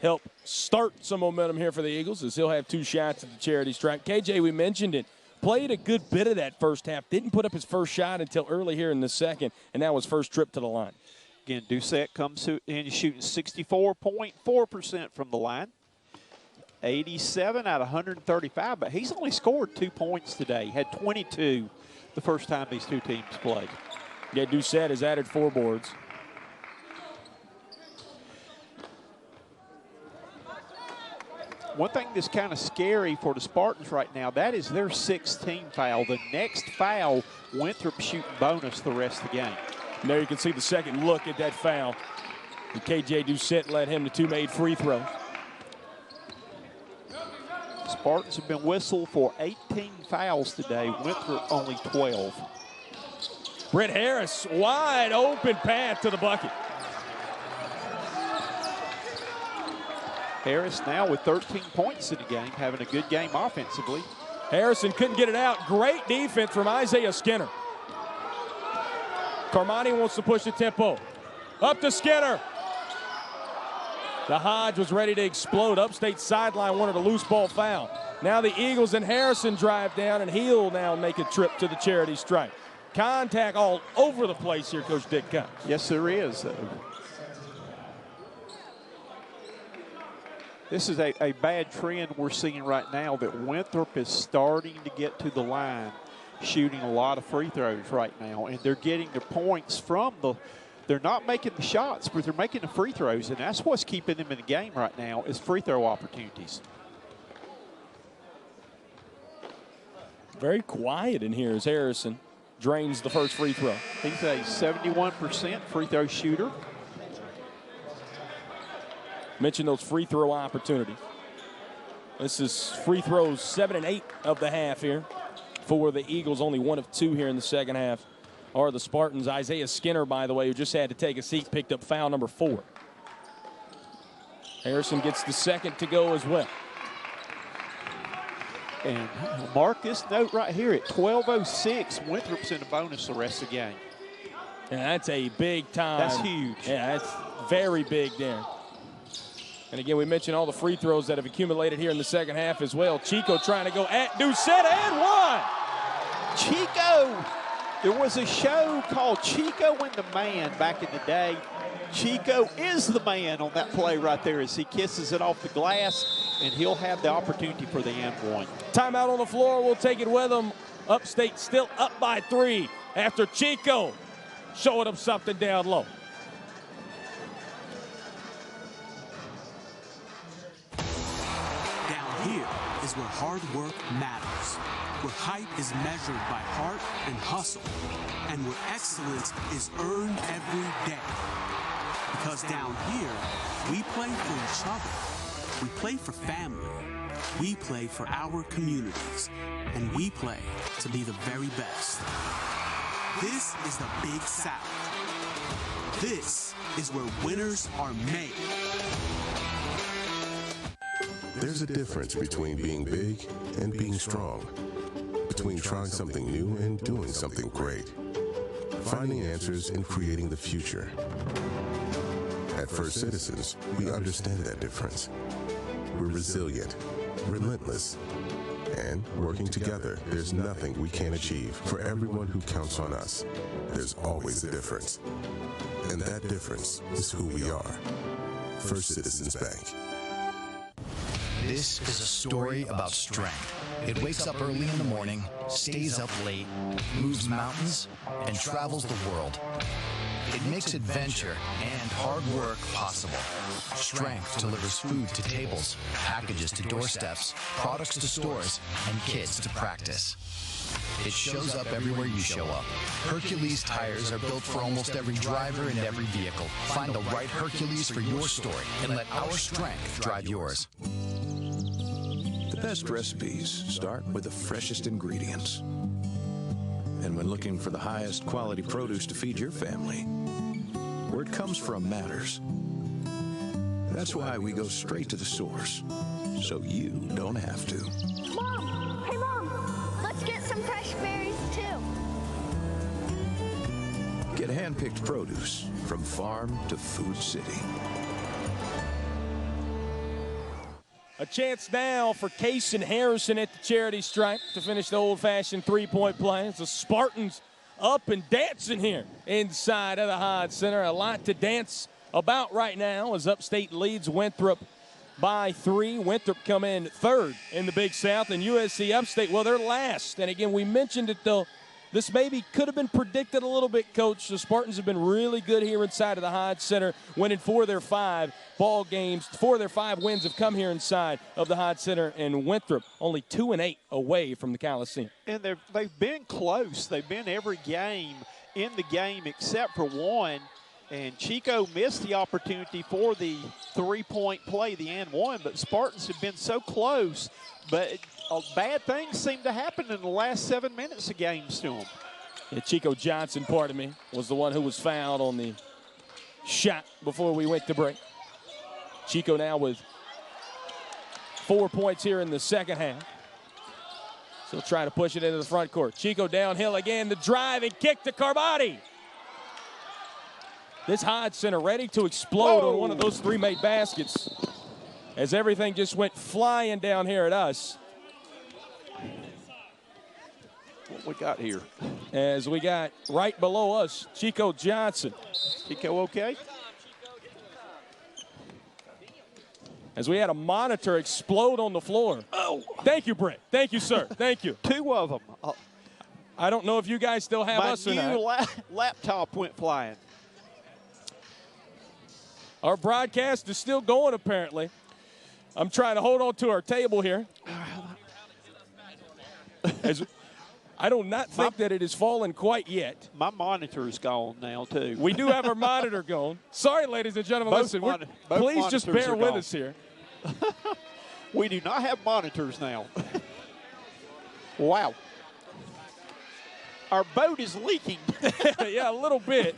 help start some momentum here for the Eagles as he'll have 2 shots at the charity stripe. KJ, we mentioned it, played a good bit of that first half. Didn't put up his first shot until early here in the second, and that was first trip to the line. Again, Doucette comes in shooting 64.4% from the line. 87 out of 135, but he's only scored 2 points today. Had 22 the first time these two teams played. Yeah, Doucette has added 4 boards. One thing that's kind of scary for the Spartans right now, that is their 6th team foul. The next foul, Winthrop shooting bonus the rest of the game. And there you can see the second look at that foul. And KJ Doucette led him to 2 made free throws. Spartans have been whistled for 18 fouls today. Winthrop only 12. Britt Harris, wide open path to the bucket. Harris now with 13 points in the game, having a good game offensively. Harrison couldn't get it out. Great defense from Isaiah Skinner. Carmani wants to push the tempo. Up to Skinner. The Hodge was ready to explode. Upstate sideline wanted a loose ball foul. Now the Eagles and Harrison drive down, and he'll now make a trip to the charity stripe. Contact all over the place here, Coach Dick Cox. Yes, there is. This is a bad trend we're seeing right now, that Winthrop is starting to get to the line, shooting a lot of free throws right now, and they're getting their points from they're not making the shots, but they're making the free throws, and that's what's keeping them in the game right now is free throw opportunities. Very quiet in here as Harrison drains the first free throw. He's a 71% free throw shooter. Mentioned those free throw opportunities. This is free throws 7 and 8 of the half here for the Eagles. Only 1 of 2 here in the second half are the Spartans. Isaiah Skinner, by the way, who just had to take a seat, picked up foul number 4. Harrison gets the second to go as well. And mark this note right here at 12:06. Winthrop's in the bonus the rest of the game. And that's a big time. That's huge. Yeah, that's very big there. And again, we mentioned all the free throws that have accumulated here in the second half as well. Chico trying to go at Doucette and one. Chico. There was a show called Chico and the Man back in the day. Chico is the man on that play right there as he kisses it off the glass, and he'll have the opportunity for the and one. Timeout on the floor. We'll take it with him. Upstate still up by 3 after Chico showing him something down low. Down here is where hard work matters, where hype is measured by heart and hustle, and where excellence is earned every day. Because down here, we play for each other. We play for family. We play for our communities. And we play to be the very best. This is the Big South. This is where winners are made. There's a difference between being big and being strong. Between trying something new and doing something great. Finding answers and creating the future. At First Citizens, we understand that difference. We're resilient, relentless, and working together, there's nothing we can't achieve. For everyone who counts on us, there's always a difference. And that difference is who we are. First Citizens Bank. This is a story about strength. It wakes up early in the morning, stays up late, moves mountains, and travels the world. It makes adventure and hard work possible. Strength delivers food to tables, packages to doorsteps, products to stores, and kids to practice. It shows up everywhere you show up. Hercules tires are built for almost every driver and every vehicle. Find the right Hercules for your story and let our strength drive yours. The best recipes start with the freshest ingredients. And when looking for the highest quality produce to feed your family, where it comes from matters. That's why we go straight to the source, so you don't have to. Mom! Hey, Mom! Let's get some fresh berries, too. Get hand-picked produce from farm to food city. A chance now for Kasen Harrison at the charity stripe to finish the old-fashioned three-point play. It's the Spartans up and dancing here inside of the Hodge Center. A lot to dance about right now as Upstate leads Winthrop by 3. Winthrop come in 3rd in the Big South, and USC Upstate, well, they're last. And again, we mentioned it, though. This maybe could have been predicted a little bit, Coach. The Spartans have been really good here inside of the Hodge Center, winning 4 of their 5 ball games. 4 of their 5 wins have come here inside of the Hodge Center, and Winthrop only 2 and 8 away from the Coliseum. And they've been close. They've been every game in the game except for one. And Chico missed the opportunity for the three-point play, the and one, but Spartans have been so close. But bad things seem to happen in the last 7 minutes of games to them. Yeah, Chico Johnson, pardon me, was the one who was fouled on the shot before we went to break. Chico now with 4 points here in the second half. So try to push it into the front court. Chico downhill again, the drive and kick to Carbati. This Hodge Center ready to explode on one of those 3 made baskets as everything just went flying down here at us. What we got here? As we got right below us, Chico Johnson. Chico okay? As we had a monitor explode on the floor. Oh. Thank you, Brett. Thank you, sir. Thank you. 2 of them. I don't know if you guys still have us or not. My new laptop went flying. Our broadcast is still going, apparently. I'm trying to hold on to our table here. I do not think that it has fallen quite yet. My monitor's gone now, too. We do have our monitor going. Sorry, ladies and gentlemen. Listen, please just bear with us here. We do not have monitors now. Wow. Our boat is leaking. Yeah, a little bit.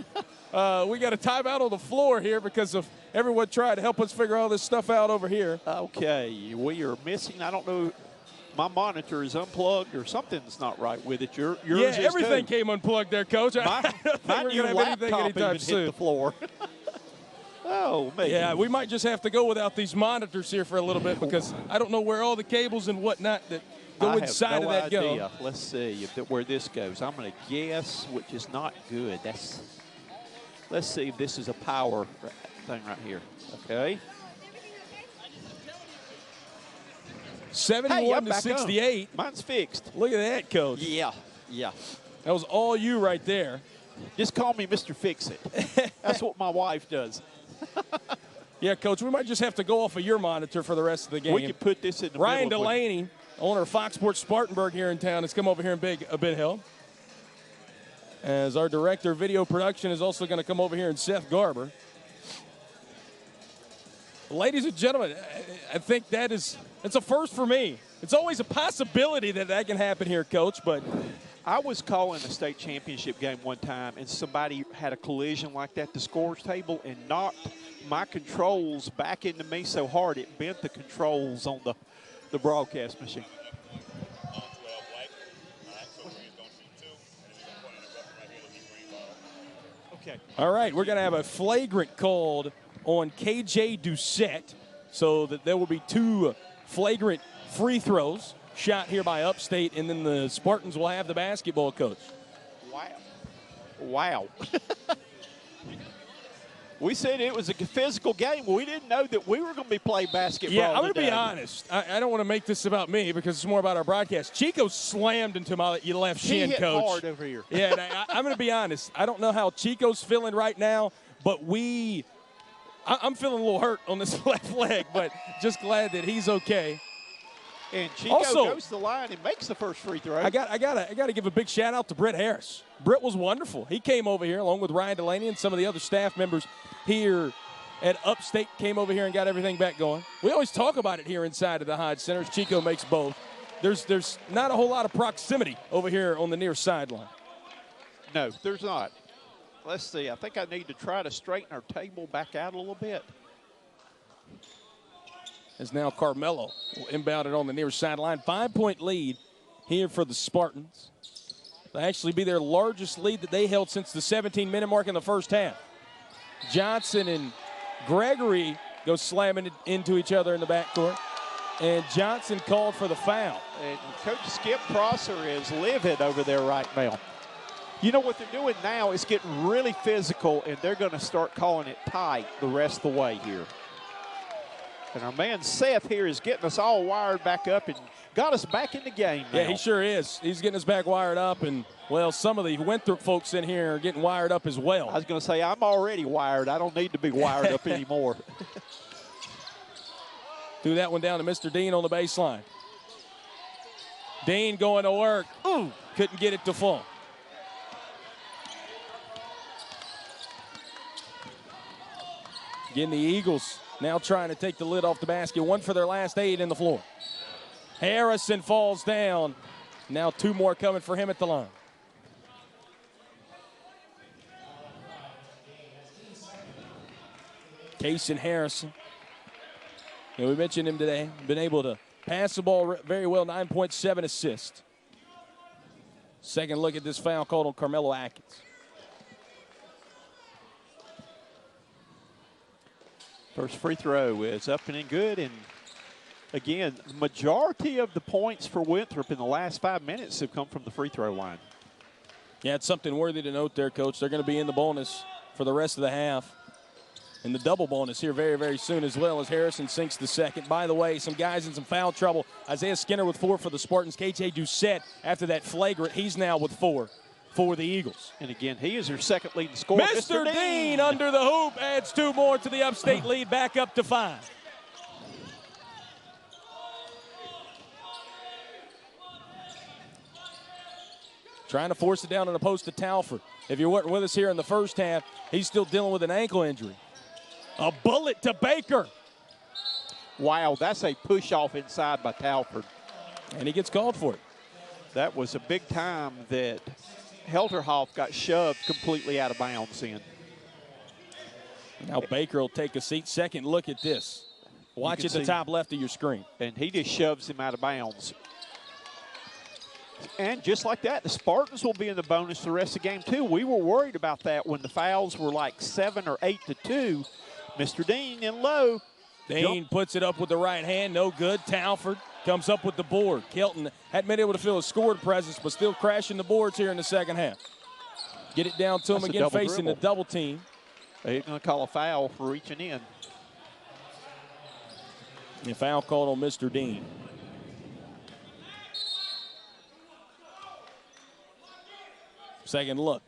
We got a timeout on the floor here because of everyone trying to help us figure all this stuff out over here. Okay, we are missing, I don't know, my monitor is unplugged or something's not right with it. Yours yeah, is everything too. came unplugged there, Coach. My new laptop even hit the floor. Oh, man. Yeah, we might just have to go without these monitors here for a little bit because I don't know where all the cables and whatnot that go inside of that go. Let's see where this goes. I'm going to guess, which is not good. Let's see if this is a power thing right here. Okay. 71 to 68. Mine's fixed. Look at that, Coach. Yeah. That was all you right there. Just call me Mr. Fix-It. That's what my wife does. Yeah, Coach, we might just have to go off of your monitor for the rest of the game. We can put this in the Ryan middle. Delaney, owner of Fox Sports Spartanburg here in town, has come over here and big a bit help. As our director of video production is also going to come over here, and Seth Garber. Ladies and gentlemen, I think it's a first for me. It's always a possibility that can happen here, Coach, but I was calling a state championship game one time, and somebody had a collision like that at the scores table and knocked my controls back into me so hard it bent the controls on the broadcast machine. Okay. All right, we're going to have a flagrant called on KJ Doucette, so that there will be 2 flagrant free throws shot here by Upstate, and then the Spartans will have the basketball, Coach. Wow. We said it was a physical game. We didn't know that we were going to be playing basketball. Yeah, I'm going to today. be honest. I don't want to make this about me because it's more about our broadcast. Chico slammed into my left shin, he hit Coach. hard over here. Yeah, and I'm going to be honest. I don't know how Chico's feeling right now, but I'm feeling a little hurt on this left leg, but just glad that he's okay. And Chico also goes to the line and makes the first free throw. I got to give a big shout out to Britt Harris. Britt was wonderful. He came over here along with Ryan Delaney and some of the other staff members here at Upstate, came over here and got everything back going. We always talk about it here inside of the Hodge Center. Chico makes both. There's not a whole lot of proximity over here on the near sideline. No, there's not. Let's see. I think I need to try to straighten our table back out a little bit. As now Carmelo will inbound it on the near sideline. 5-point lead here for the Spartans. It'll actually be their largest lead that they held since the 17-minute mark in the first half. Johnson and Gregory go slamming it into each other in the backcourt. And Johnson called for the foul. And Coach Skip Prosser is livid over there right now. You know what they're doing now is getting really physical, and they're going to start calling it tight the rest of the way here. And our man Seth here is getting us all wired back up and got us back in the game now. Yeah, he sure is. He's getting us back wired up, and, well, some of the Winthrop folks in here are getting wired up as well. I was going to say, I'm already wired. I don't need to be wired up anymore. Threw that one down to Mr. Dean on the baseline. Dean going to work. Ooh, couldn't get it to fall. Again, the Eagles now trying to take the lid off the basket. 1 for their last 8 in the floor. Harrison falls down. Now 2 more coming for him at the line. Kasen Harrison. We mentioned him today. Been able to pass the ball very well, 9.7 assists. Second look at this foul called on Carmelo Atkins. First free throw is up and in good. And, again, the majority of the points for Winthrop in the last 5 minutes have come from the free throw line. Yeah, it's something worthy to note there, Coach. They're going to be in the bonus for the rest of the half. And the double bonus here very, very soon as well as Harrison sinks the second. By the way, some guys in some foul trouble. Isaiah Skinner with 4 for the Spartans. KJ Doucette, after that flagrant, he's now with 4 for the Eagles. And again, he is their second leading scorer. Mr. Dean under the hoop adds 2 more to the Upstate lead, back up to 5. trying to force it down on the post to Talford. If you weren't with us here in the first half, he's still dealing with an ankle injury. A bullet to Baker. Wow, that's a push-off inside by Talford. And he gets called for it. That was a big time that Helterhoff got shoved completely out of bounds in. Now Baker will take a seat. Second look at this. Watch at the top left of your screen. And he just shoves him out of bounds. And just like that, the Spartans will be in the bonus the rest of the game, too. We were worried about that when the fouls were like 7 or 8 to 2. Mr. Dean in low. Dean puts it up with the right hand. No good. Talford comes up with the board. Kelton hadn't been able to feel a scored presence, but still crashing the boards here in the second half. Get it down to him again, facing the double team. They're going to call a foul for reaching in. And foul called on Mr. Dean. Second look.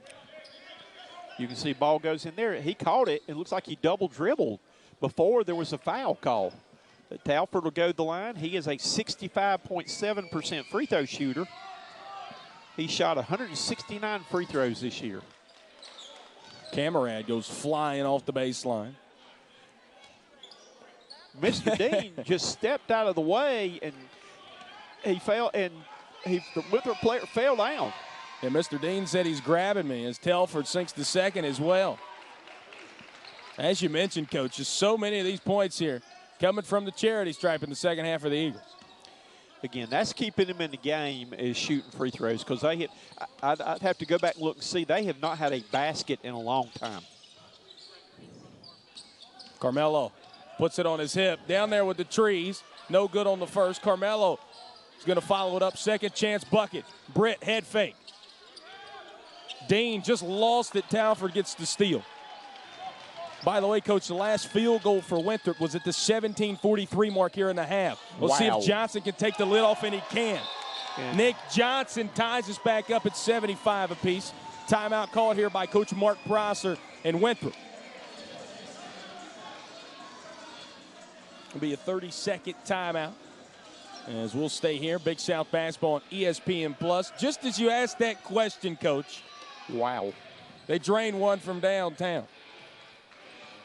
You can see ball goes in there. He caught it. It looks like he double dribbled before there was a foul call. Talford will go to the line. He is a 65.7% free throw shooter. He shot 169 free throws this year. Camarad goes flying off the baseline. Mr. Dean just stepped out of the way, and he fell, and the Winthrop player fell down. And Mr. Dean said he's grabbing me as Telford sinks the second as well. As you mentioned, Coach, just so many of these points here coming from the charity stripe in the second half for the Eagles. Again, that's keeping them in the game is shooting free throws because they hit. I'd have to go back and look and see. They have not had a basket in a long time. Carmelo puts it on his hip. Down there with the trees. No good on the first. Carmelo is going to follow it up. Second chance bucket. Britt head fake. Dean just lost it. Talford gets the steal. By the way, Coach, the last field goal for Winthrop was at the 17:43 mark here in the half. We'll see if Johnson can take the lid off, and he can. Yeah. Nick Johnson ties us back up at 75 apiece. Timeout called here by Coach Mark Prosser and Winthrop. It'll be a 30-second timeout. As we'll stay here, Big South Basketball on ESPN+. Just as you asked that question, Coach. Wow. They drained one from downtown.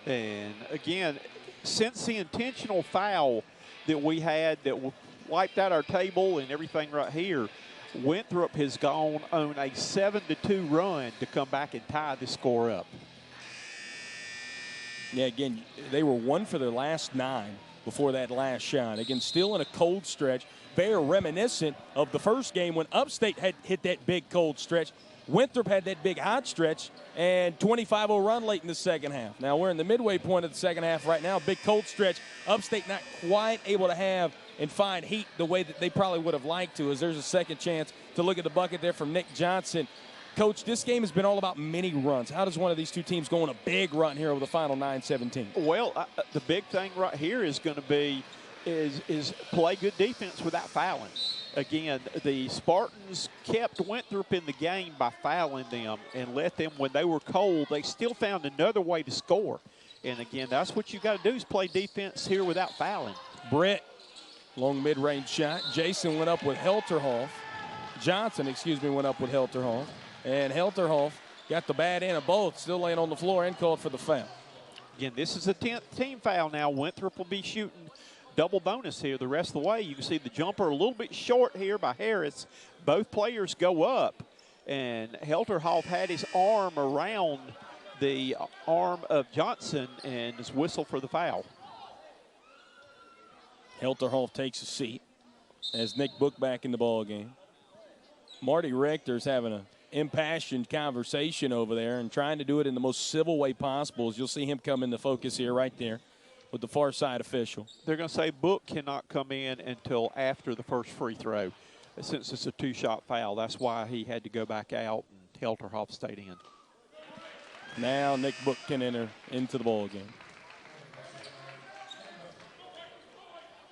And, again, since the intentional foul that we had that wiped out our table and everything right here, Winthrop has gone on a 7-2 run to come back and tie the score up. Yeah, again, they were 1 for their last 9 before that last shot. Again, still in a cold stretch. Very reminiscent of the first game when Upstate had hit that big cold stretch. Winthrop had that big hot stretch and 25-0 run late in the second half. Now we're in the midway point of the second half right now. Big cold stretch. Upstate not quite able to have and find heat the way that they probably would have liked to, as there's a second chance to look at the bucket there from Nick Johnson. Coach, this game has been all about mini runs. How does one of these two teams go on a big run here over the final 9-17? Well, the big thing right here is going to be is play good defense without fouling. Again, the Spartans kept Winthrop in the game by fouling them and let them, when they were cold, they still found another way to score. And, again, that's what you got to do is play defense here without fouling. Brett, long mid-range shot. Jason went up with Helterhoff. Johnson, went up with Helterhoff. And Helterhoff got the bad end of both, still laying on the floor and called for the foul. Again, this is a 10th team foul now. Winthrop will be shooting double bonus here the rest of the way. You can see the jumper a little bit short here by Harris. Both players go up, and Helterhoff had his arm around the arm of Johnson and is whistled for the foul. Helterhoff takes a seat as Nick Book back in the ball game. Marty Richter's having an impassioned conversation over there and trying to do it in the most civil way possible. As you'll see him come into focus here right there with the far side official. They're going to say Book cannot come in until after the first free throw. Since it's a 2-shot foul, that's why he had to go back out and Helterhoff stayed in. Now Nick Book can enter into the ball game.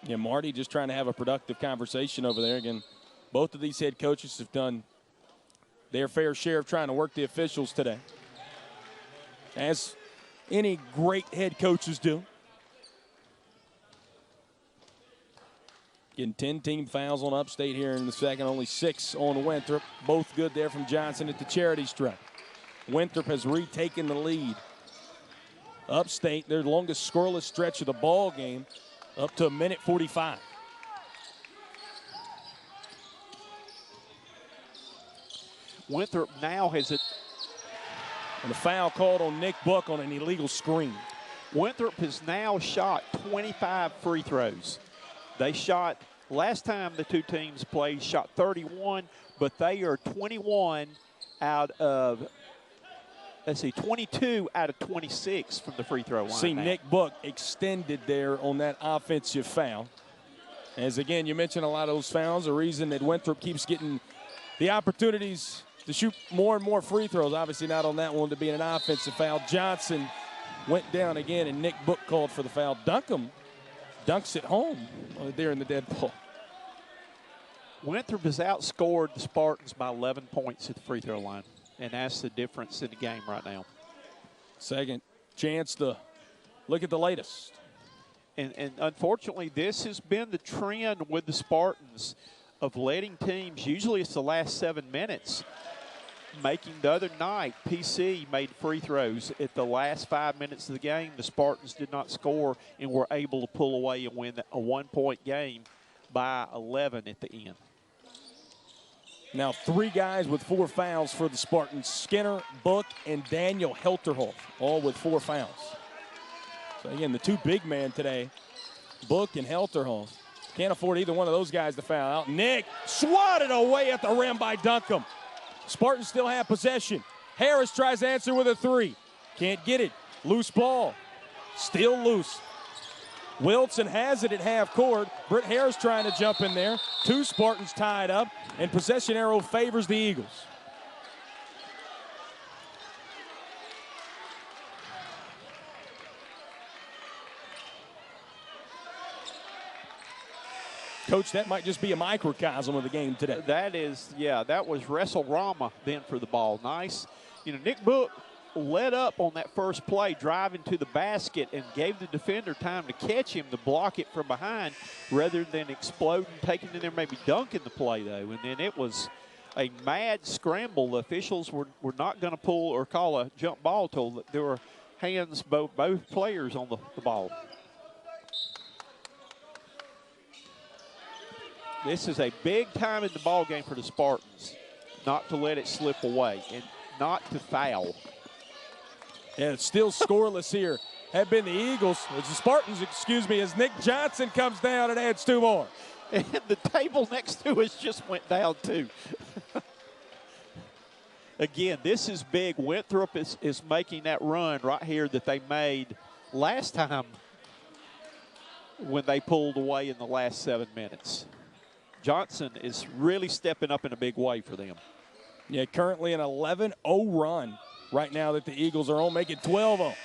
Yeah, Marty just trying to have a productive conversation over there. Again, both of these head coaches have done their fair share of trying to work the officials today, as any great head coaches do. Getting 10 team fouls on Upstate here in the second, only 6 on Winthrop. Both good there from Johnson at the charity stripe. Winthrop has retaken the lead. Upstate, their longest scoreless stretch of the ball game, up to 1:45. Winthrop now has it. And a foul called on Nick Book on an illegal screen. Winthrop has now shot 25 free throws. They shot, last time the two teams played, shot 31, but they are 21 out of, 22 out of 26 from the free throw line. See, Nick Book extended there on that offensive foul. As again, you mentioned a lot of those fouls, the reason that Winthrop keeps getting the opportunities to shoot more and more free throws. Obviously not on that one to be an offensive foul. Johnson went down again, and Nick Book called for the foul. Duncombe dunks it home there in the dead ball. Winthrop has outscored the Spartans by 11 points at the free throw line, and that's the difference in the game right now. Second chance to look at the latest. And unfortunately, this has been the trend with the Spartans of letting teams, usually it's the last 7 minutes, making the other night, PC made free throws at the last 5 minutes of the game. The Spartans did not score and were able to pull away and win a 1-point game by 11 at the end. Now 3 guys with 4 fouls for the Spartans. Skinner, Book, and Daniel Helterhoff, all with 4 fouls. So again, the 2 big men today, Book and Helterhoff. Can't afford either one of those guys to foul out. Nick swatted away at the rim by Duncombe. Spartans still have possession. Harris tries to answer with a 3. Can't get it. Loose ball. Still loose. Wilson has it at half court. Britt Harris trying to jump in there. 2 Spartans tied up, and possession arrow favors the Eagles. Coach, that might just be a microcosm of the game today. That is, yeah, that was Wrestle-Rama then for the ball. Nice. You know, Nick Book led up on that first play, driving to the basket, and gave the defender time to catch him to block it from behind rather than exploding, taking in there, maybe dunking the play, though. And then it was a mad scramble. The officials were not going to pull or call a jump ball till there were hands, both players on the ball. This is a big time in the ball game for the Spartans, not to let it slip away and not to foul. And it's still scoreless here. Have been the Eagles, it's the Spartans, excuse me, as Nick Johnson comes down and adds 2 more. And the table next to us just went down too. Again, this is big. Winthrop is making that run right here that they made last time when they pulled away in the last 7 minutes. Johnson is really stepping up in a big way for them. Yeah, currently an 11-0 run right now that the Eagles are on, making 12-0.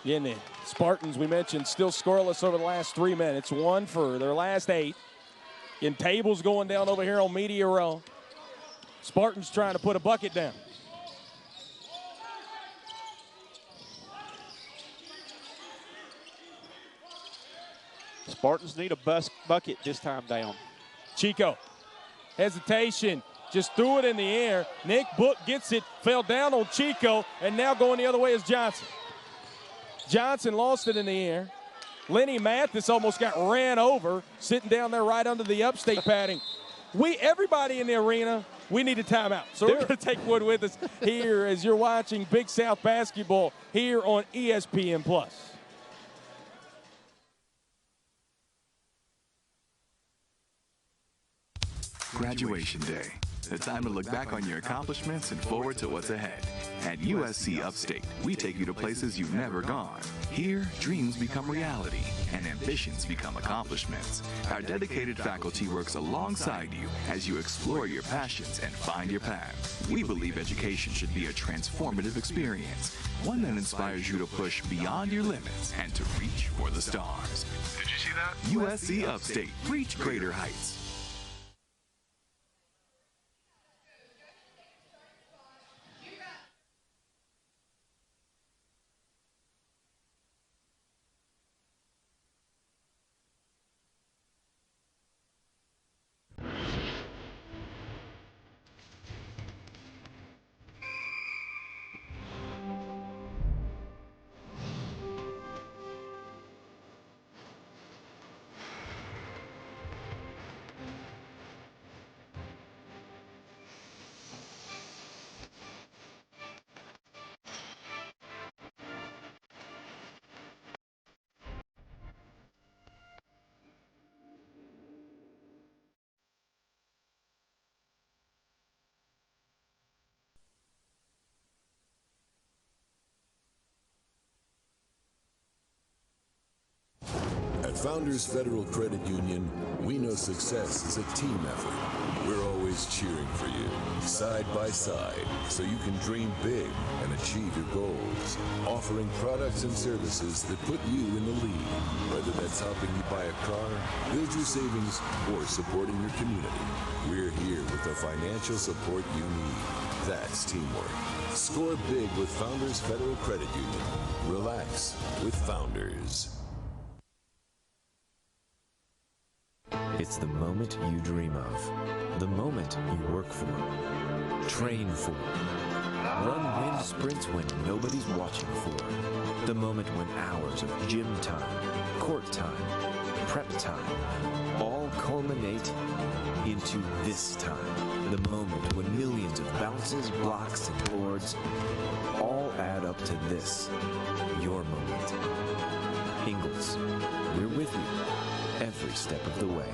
Yeah, and the Spartans, we mentioned, still scoreless over the last 3 minutes. 1 for their last 8. And tables going down over here on Media Row. Spartans trying to put a bucket down. Spartans need a bucket this time down. Chico, hesitation, just threw it in the air. Nick Book gets it, fell down on Chico, and now going the other way is Johnson. Johnson lost it in the air. Lenny Mathis almost got ran over, sitting down there right under the Upstate padding. Everybody in the arena, we need a timeout. So we're going to take one with us here as you're watching Big South basketball here on ESPN+. Graduation day. The time to look back on your accomplishments and forward to what's ahead. At USC Upstate, we take you to places you've never gone. Here, dreams become reality and ambitions become accomplishments. Our dedicated faculty works alongside you as you explore your passions and find your path. We believe education should be a transformative experience, one that inspires you to push beyond your limits and to reach for the stars. Did you see that? USC Upstate, reach greater heights. At Founders Federal Credit Union, we know success is a team effort. We're always cheering for you, side by side, so you can dream big and achieve your goals. Offering products and services that put you in the lead, whether that's helping you buy a car, build your savings, or supporting your community. We're here with the financial support you need. That's teamwork. Score big with Founders Federal Credit Union. Relax with Founders. It's the moment you dream of, the moment you work for, train for, run wind sprints when nobody's watching for, the moment when hours of gym time, court time, prep time, all culminate into this time, the moment when millions of bounces, blocks, and boards all add up to this, your moment. Ingles, we're with you every step of the way.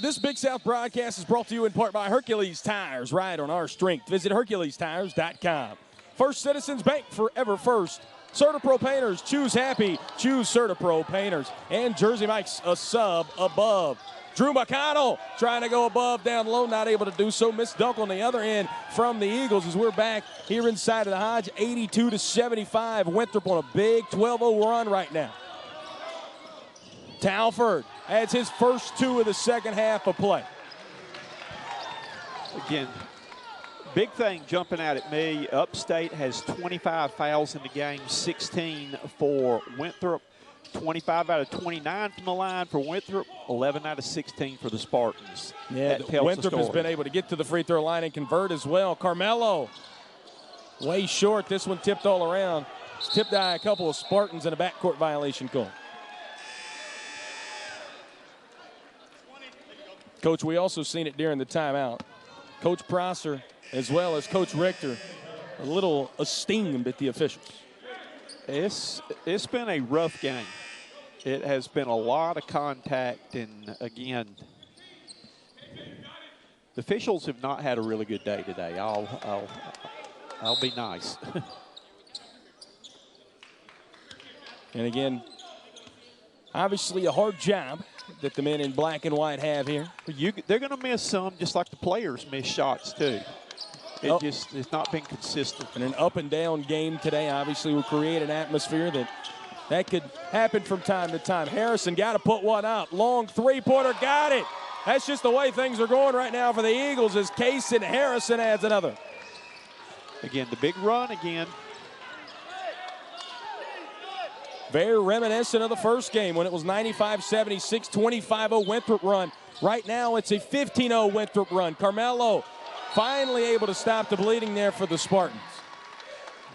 This Big South broadcast is brought to you in part by Hercules Tires. Ride on our strength. Visit HerculesTires.com. First Citizens Bank, forever first. CertaPro Painters, choose happy, choose CertaPro Painters. And Jersey Mike's a sub above. Drew McConnell trying to go above down low, not able to do so. Missed dunk on the other end from the Eagles as we're back here inside of the Hodge, 82-75. Winthrop on a big 12-0 run right now. Talford adds his first two of the second half of play. Again, big thing jumping out at me, Upstate has 25 fouls in the game, 16 for Winthrop, 25 out of 29 from the line for Winthrop, 11 out of 16 for the Spartans. Yeah, Winthrop has been able to get to the free throw line and convert as well. Carmelo, way short. This one tipped all around. It's tipped by a couple of Spartans and a backcourt violation call. Coach, we also seen it during the timeout. Coach Prosser, as well as Coach Richter, a little esteemed at the officials. It's been a rough game. It has been a lot of contact, and again, the officials have not had a really good day today. I'll be nice. And again, obviously a hard job that the men in black and white have here. They're going to miss some, just like the players miss shots too. It's not been consistent. And an up and down game today obviously will create an atmosphere that could happen from time to time. Harrison got to put one up. Long three-pointer, got it. That's just the way things are going right now for the Eagles as Kasen Harrison adds another. Again, the big run again. Very reminiscent of the first game when it was 95-76, 25-0 Winthrop run. Right now it's a 15-0 Winthrop run. Carmelo finally able to stop the bleeding there for the Spartans.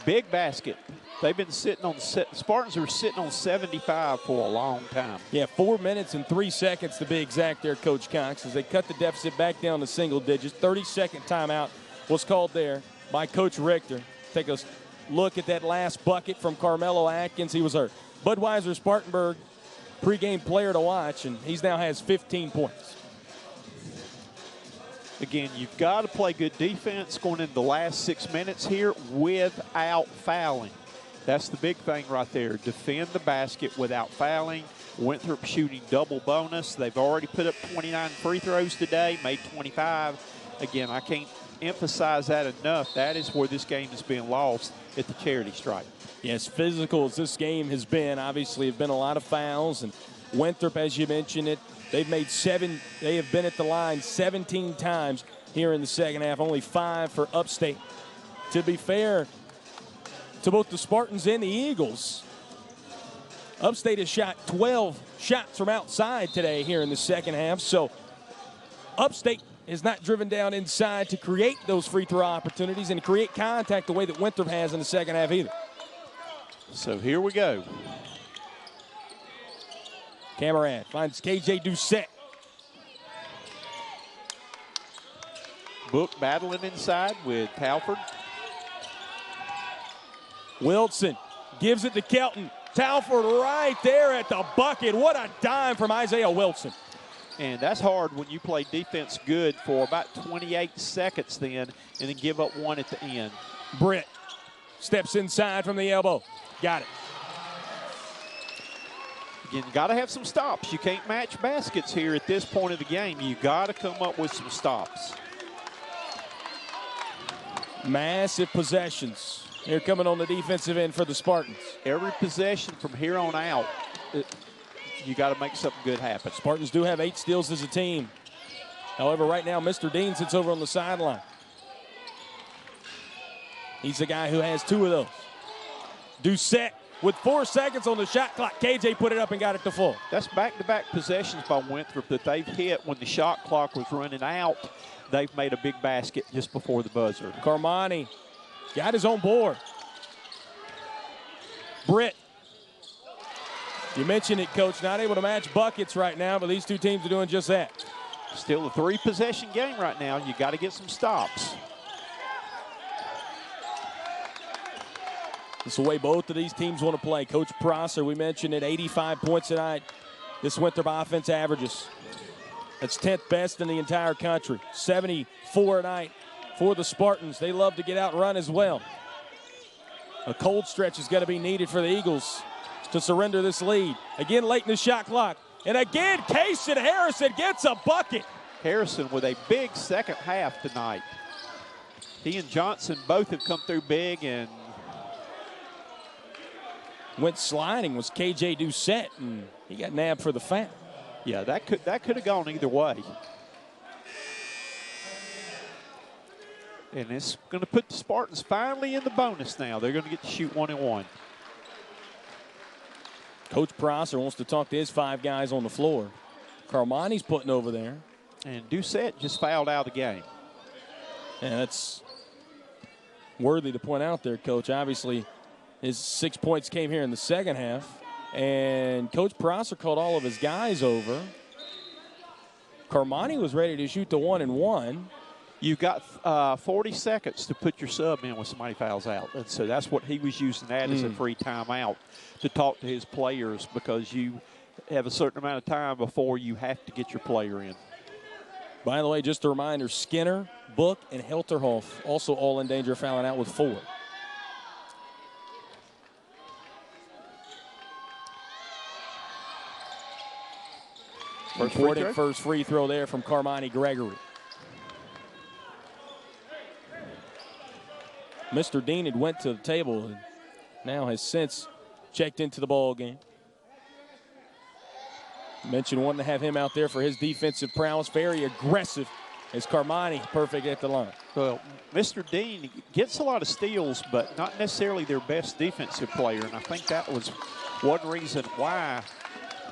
Big basket. They've been sitting on, Spartans are sitting on 75 for a long time. Yeah, 4 minutes and 3 seconds to be exact there, Coach Cox, as they cut the deficit back down to single digits. 30-second timeout was called there by Coach Richter. Take a look at that last bucket from Carmelo Atkins. He was our Budweiser Spartanburg pregame player to watch, and he now has 15 points. Again, you've got to play good defense going into the last 6 minutes here without fouling. That's the big thing right there. Defend the basket without fouling. Winthrop shooting double bonus. They've already put up 29 free throws today, made 25. Again, I can't emphasize that enough. That is where this game is being lost at the charity stripe. Yes, physical as this game has been, obviously have been a lot of fouls. And Winthrop, as you mentioned it, they have been at the line 17 times here in the second half, only 5 for Upstate. To be fair to both the Spartans and the Eagles, Upstate has shot 12 shots from outside today here in the second half. So Upstate is not driven down inside to create those free throw opportunities and to create contact the way that Winthrop has in the second half either. So here we go. Cameron finds KJ Doucette. Book battling inside with Talford. Wilson gives it to Kelton. Talford right there at the bucket. What a dime from Isaiah Wilson. And that's hard when you play defense good for about 28 seconds then and then give up one at the end. Britt steps inside from the elbow. Got it. You got to have some stops. You can't match baskets here at this point of the game. You got to come up with some stops. Massive possessions. Here coming on the defensive end for the Spartans. Every possession from here on out, you got to make something good happen. Spartans do have 8 steals as a team. However, right now, Mr. Dean sits over on the sideline. He's the guy who has 2 of those. Doucette with 4 seconds on the shot clock. KJ put it up and got it to full. That's back-to-back possessions by Winthrop that they've hit when the shot clock was running out. They've made a big basket just before the buzzer. Carmani got his own board. Britt, you mentioned it, Coach, not able to match buckets right now, but these 2 teams are doing just that. Still a 3-possession game right now. You got to get some stops. It's the way both of these teams want to play. Coach Prosser, we mentioned it, 85 points tonight. This Winthrop offense averages. That's 10th best in the entire country. 74 tonight for the Spartans. They love to get out and run as well. A cold stretch is going to be needed for the Eagles to surrender this lead. Again, late in the shot clock. And again, Kasen Harrison gets a bucket. Harrison with a big second half tonight. He and Johnson both have come through big, and went sliding was KJ Doucette, and he got nabbed for the foul. Yeah, that could have gone either way. And it's going to put the Spartans finally in the bonus now. They're going to get to shoot 1-and-1. Coach Prosser wants to talk to his 5 guys on the floor. Carmani's putting over there. And Doucette just fouled out of the game. And that's worthy to point out there, Coach. Obviously, his 6 points came here in the second half. And Coach Prosser called all of his guys over. Carmani was ready to shoot the 1-and-1. You've got 40 seconds to put your sub in when somebody fouls out. And so that's what he was using that as a free timeout to talk to his players, because you have a certain amount of time before you have to get your player in. By the way, just a reminder, Skinner, Book, and Helterhoff also all in danger of fouling out with 4. Important first free throw there from Carmani Gregory. Mr. Dean had went to the table and now has since checked into the ball game. Mentioned wanting to have him out there for his defensive prowess. Very aggressive as Carmani perfect at the line. Well, Mr. Dean gets a lot of steals, but not necessarily their best defensive player, and I think that was one reason why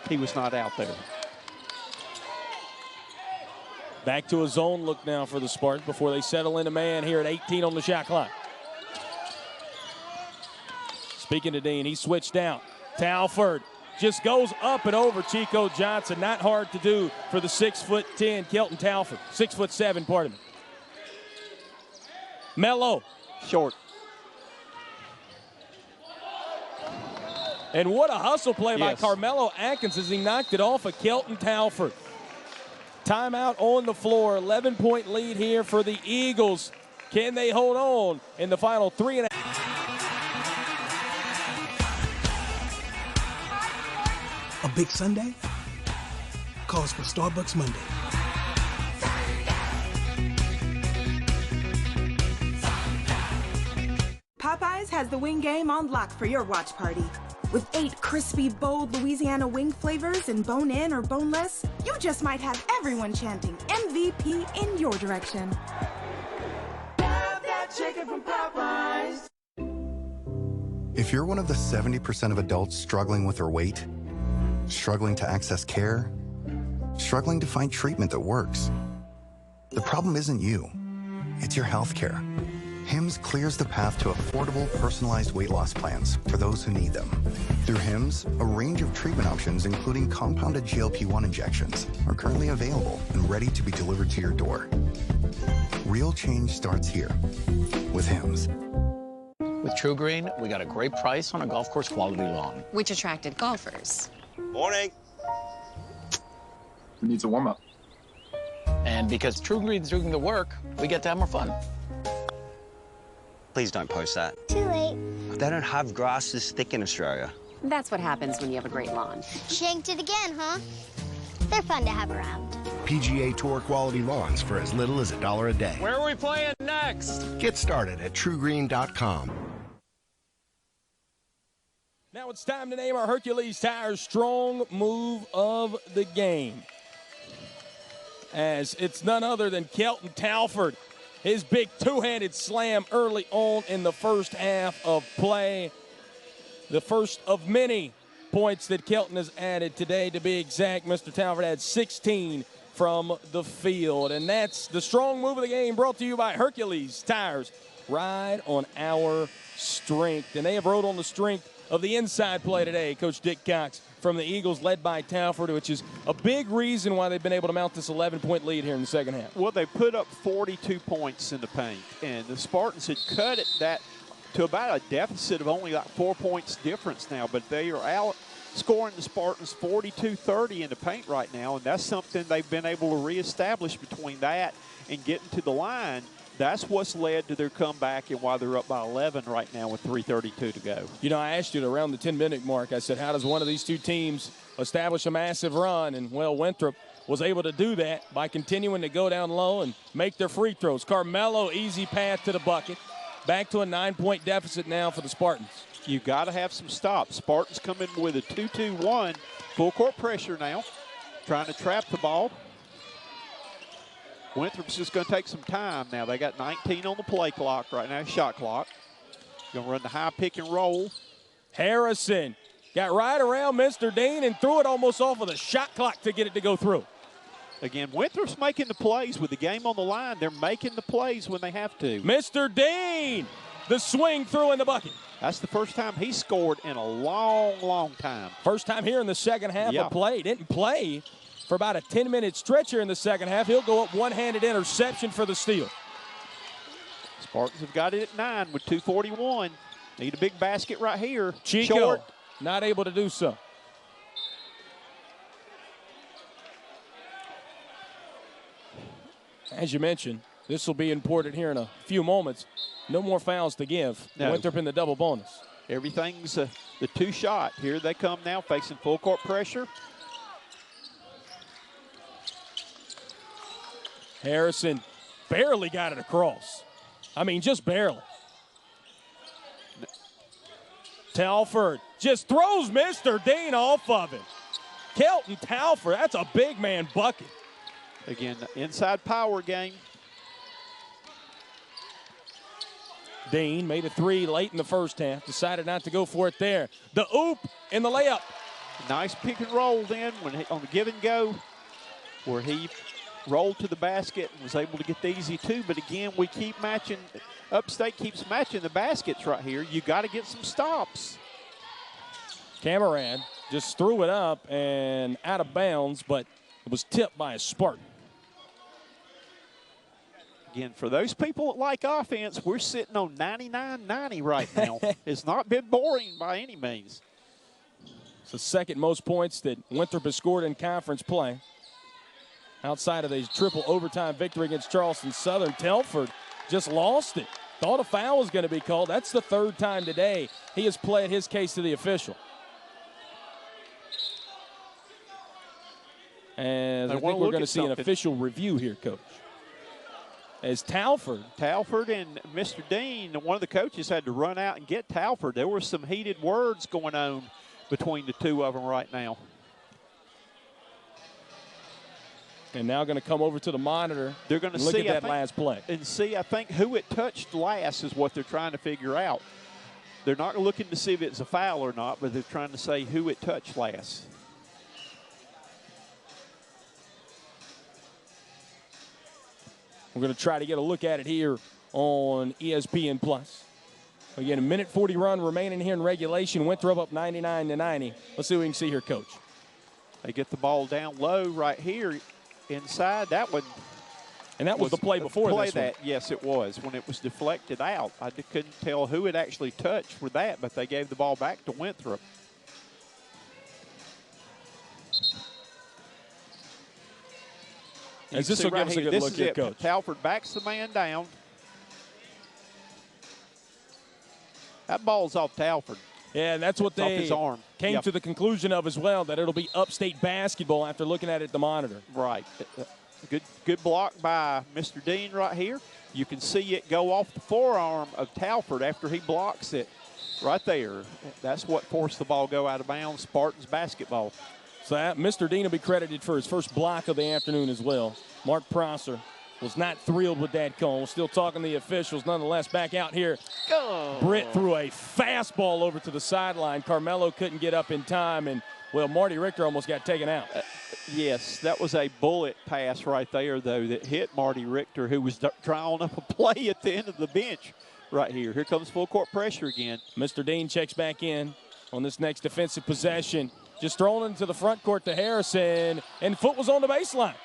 he was not out there. Back to a zone look now for the Spartans before they settle into man here at 18 on the shot clock. Speaking to Dean, he switched out. Talford just goes up and over Chico Johnson. Not hard to do for the 6'10" Kelton Talford. 6'7", pardon me. Mello. Short. And what a hustle play by Carmelo Atkins as he knocked it off of Kelton Talford. Timeout on the floor. 11-point lead here for the Eagles. Can they hold on in the final 3.5? A big Sunday calls for Starbucks Monday. Popeyes has the wing game on lock for your watch party. With 8 crispy, bold Louisiana wing flavors and bone-in or boneless, you just might have everyone chanting MVP in your direction. Have that chicken from Popeyes. If you're one of the 70% of adults struggling with their weight, struggling to access care, struggling to find treatment that works, the problem isn't you, it's your health care. HIMSS clears the path to affordable, personalized weight loss plans for those who need them. Through HIMSS, a range of treatment options, including compounded GLP-1 injections, are currently available and ready to be delivered to your door. Real change starts here with HIMSS. With True Green, we got a great price on a golf course quality lawn, which attracted golfers. Morning. Who needs a warm-up? And because True Green's doing the work, we get to have more fun. Please don't post that. Too late. They don't have grass this thick in Australia. That's what happens when you have a great lawn. Shanked it again, huh? They're fun to have around. PGA Tour quality lawns for as little as $1 a day. Where are we playing next? Get started at TrueGreen.com. Now it's time to name our Hercules Tires strong move of the game. As it's none other than Kelton Talford. His big two-handed slam early on in the first half of play. The first of many points that Kelton has added today. To be exact, Mr. Talford had 16 from the field. And that's the strong move of the game, brought to you by Hercules Tires. Ride on our strength. And they have rode on the strength of the inside play today. Coach Dick Cox from the Eagles, led by Talford, which is a big reason why they've been able to mount this 11-point lead here in the second half. Well, they put up 42 points in the paint, and the Spartans had cut it that to about a deficit of only like 4 points difference now, but they are out scoring the Spartans 42-30 in the paint right now, and that's something they've been able to reestablish between that and getting to the line. That's what's led to their comeback and why they're up by 11 right now with 3:32 to go. You know, I asked you around the 10-minute mark, I said, how does one of these two teams establish a massive run? And, well, Winthrop was able to do that by continuing to go down low and make their free throws. Carmelo, easy path to the bucket. Back to a 9-point deficit now for the Spartans. You've got to have some stops. Spartans come in with a 2-2-1. Full court pressure now, trying to trap the ball. Winthrop's just going to take some time now. They got 19 on the play clock right now, shot clock. Going to run the high pick and roll. Harrison got right around Mr. Dean and threw it almost off of the shot clock to get it to go through. Again, Winthrop's making the plays with the game on the line. They're making the plays when they have to. Mr. Dean, the swing through in the bucket. That's the first time he scored in a long, long time. First time here in the second half of play. Didn't play for about a 10-minute stretch here in the second half. He'll go up one-handed interception for the steal. Spartans have got it at 9 with 2:41. Need a big basket right here. Chico, short. Not able to do so. As you mentioned, this will be important here in a few moments. No more fouls to give. No. Winthrop in the double bonus. Everything's the two-shot. Here they come now, facing full court pressure. Harrison barely got it across. I mean, just barely. Talford just throws Mr. Dean off of it. Kelton Talford, that's a big man bucket. Again, inside power game. Dean made a three late in the first half, decided not to go for it there. The oop in the layup. Nice pick and roll then on the give and go where he rolled to the basket and was able to get the easy two. But again, we keep matching. Upstate keeps matching the baskets right here. You got to get some stops. Cameron just threw it up and out of bounds, but it was tipped by a Spartan. Again, for those people that like offense, we're sitting on 99-90 right now. It's not been boring by any means. It's the second most points that Winthrop has scored in conference play. Outside of the triple overtime victory against Charleston Southern, Telford just lost it. Thought a foul was going to be called. That's the third time today he has played his case to the official. And I think we're going to see an official review here, Coach. As Talford and Mr. Dean, one of the coaches had to run out and get Talford. There were some heated words going on between the two of them right now. And now going to come over to the monitor. They're going to look at that last play. And see, I think, who it touched last is what they're trying to figure out. They're not looking to see if it's a foul or not, but they're trying to say who it touched last. We're going to try to get a look at it here on ESPN+. Again, a minute 40 run remaining here in regulation. Winthrop up 99-90. Let's see what we can see here, Coach. They get the ball down low right here inside. That one. And that was the play before this one. Yes, it was. When it was deflected out, I couldn't tell who it actually touched with that, but they gave the ball back to Winthrop. As this will give us a good look here, Coach. Talford backs the man down. That ball's off Talford. Yeah, and that's what they his arm. came to the conclusion of as well, that it'll be Upstate basketball after looking at it at the monitor. Right. Good block by Mr. Dean right here. You can see it go off the forearm of Talford after he blocks it right there. That's what forced the ball go out of bounds. Spartans basketball. So Mr. Dean will be credited for his first block of the afternoon as well. Mark Prosser was not thrilled with that call. We're still talking to the officials. Nonetheless, back out here. Go. Britt threw a fastball over to the sideline. Carmelo couldn't get up in time, and, well, Marty Richter almost got taken out. Yes, that was a bullet pass right there, though, that hit Marty Richter, who was drawing up a play at the end of the bench right here. Here comes full court pressure again. Mr. Dean checks back in on this next defensive possession. Just thrown into the front court to Harrison, and foot was on the baseline.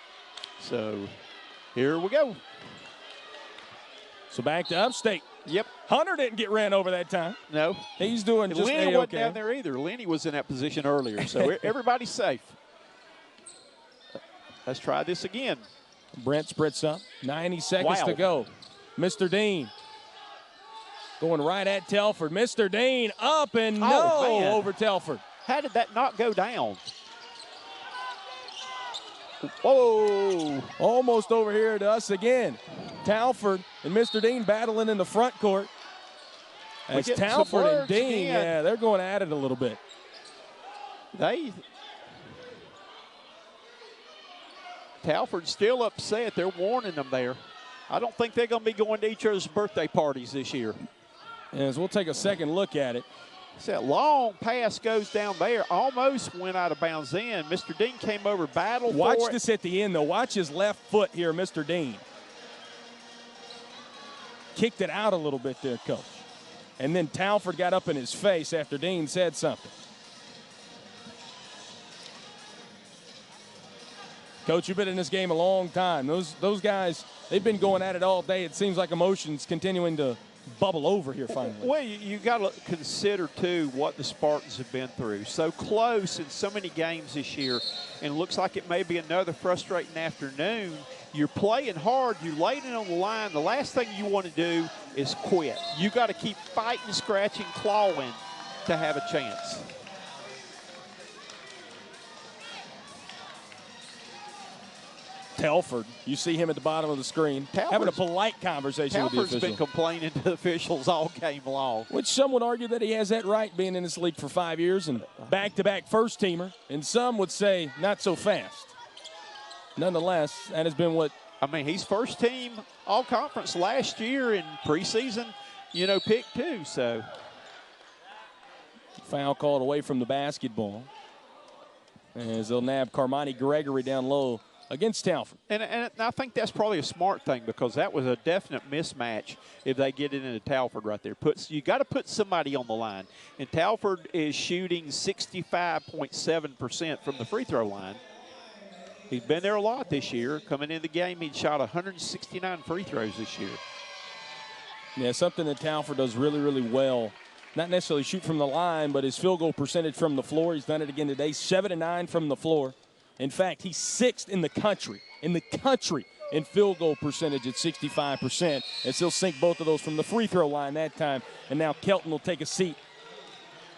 So here we go. So back to Upstate. Yep. Hunter didn't get ran over that time. No. He's doing just Lenny A-okay. wasn't down there either. Lenny was in that position earlier, so everybody's safe. Let's try this again. Brent spritz up. 90 seconds to go. Mr. Dean going right at Telford. Mr. Dean up and over Telford. How did that not go down? Whoa. Almost over here to us again. Talford and Mr. Dean battling in the front court. As Talford and Dean, they're going at it a little bit. Talford's still upset. They're warning them there. I don't think they're going to be going to each other's birthday parties this year. As we'll take a second look at it. That long pass goes down there, almost went out of bounds then. Mr. Dean came over, battled for it. Watch this at the end, though. Watch his left foot here, Mr. Dean. Kicked it out a little bit there, Coach. And then Talford got up in his face after Dean said something. Coach, you've been in this game a long time. Those guys, they've been going at it all day. It seems like emotions continuing to bubble over here finally. Well, you got to consider, too, what the Spartans have been through. So close in so many games this year, and it looks like it may be another frustrating afternoon. You're playing hard. You're laying it on the line. The last thing you want to do is quit. You got to keep fighting, scratching, clawing to have a chance. Telford, you see him at the bottom of the screen, having a polite conversation with the official. Telford's been complaining to the officials all game long. Which some would argue that he has that right, being in this league for 5 years and back-to-back first-teamer, and some would say not so fast. Nonetheless, that has been what... I mean, he's first team all-conference last year in preseason, pick too, so. Foul called away from the basketball. As they'll nab Carmani Gregory down low against Talford. And I think that's probably a smart thing, because that was a definite mismatch if they get it into Talford right there. You got to put somebody on the line. And Talford is shooting 65.7% from the free throw line. He's been there a lot this year. Coming in the game, he'd shot 169 free throws this year. Yeah, something that Talford does really, really well. Not necessarily shoot from the line, but his field goal percentage from the floor. He's done it again today, 7-9 from the floor. In fact, he's 6th in the country in field goal percentage at 65%. And he'll sink both of those from the free throw line that time. And now Kelton will take a seat.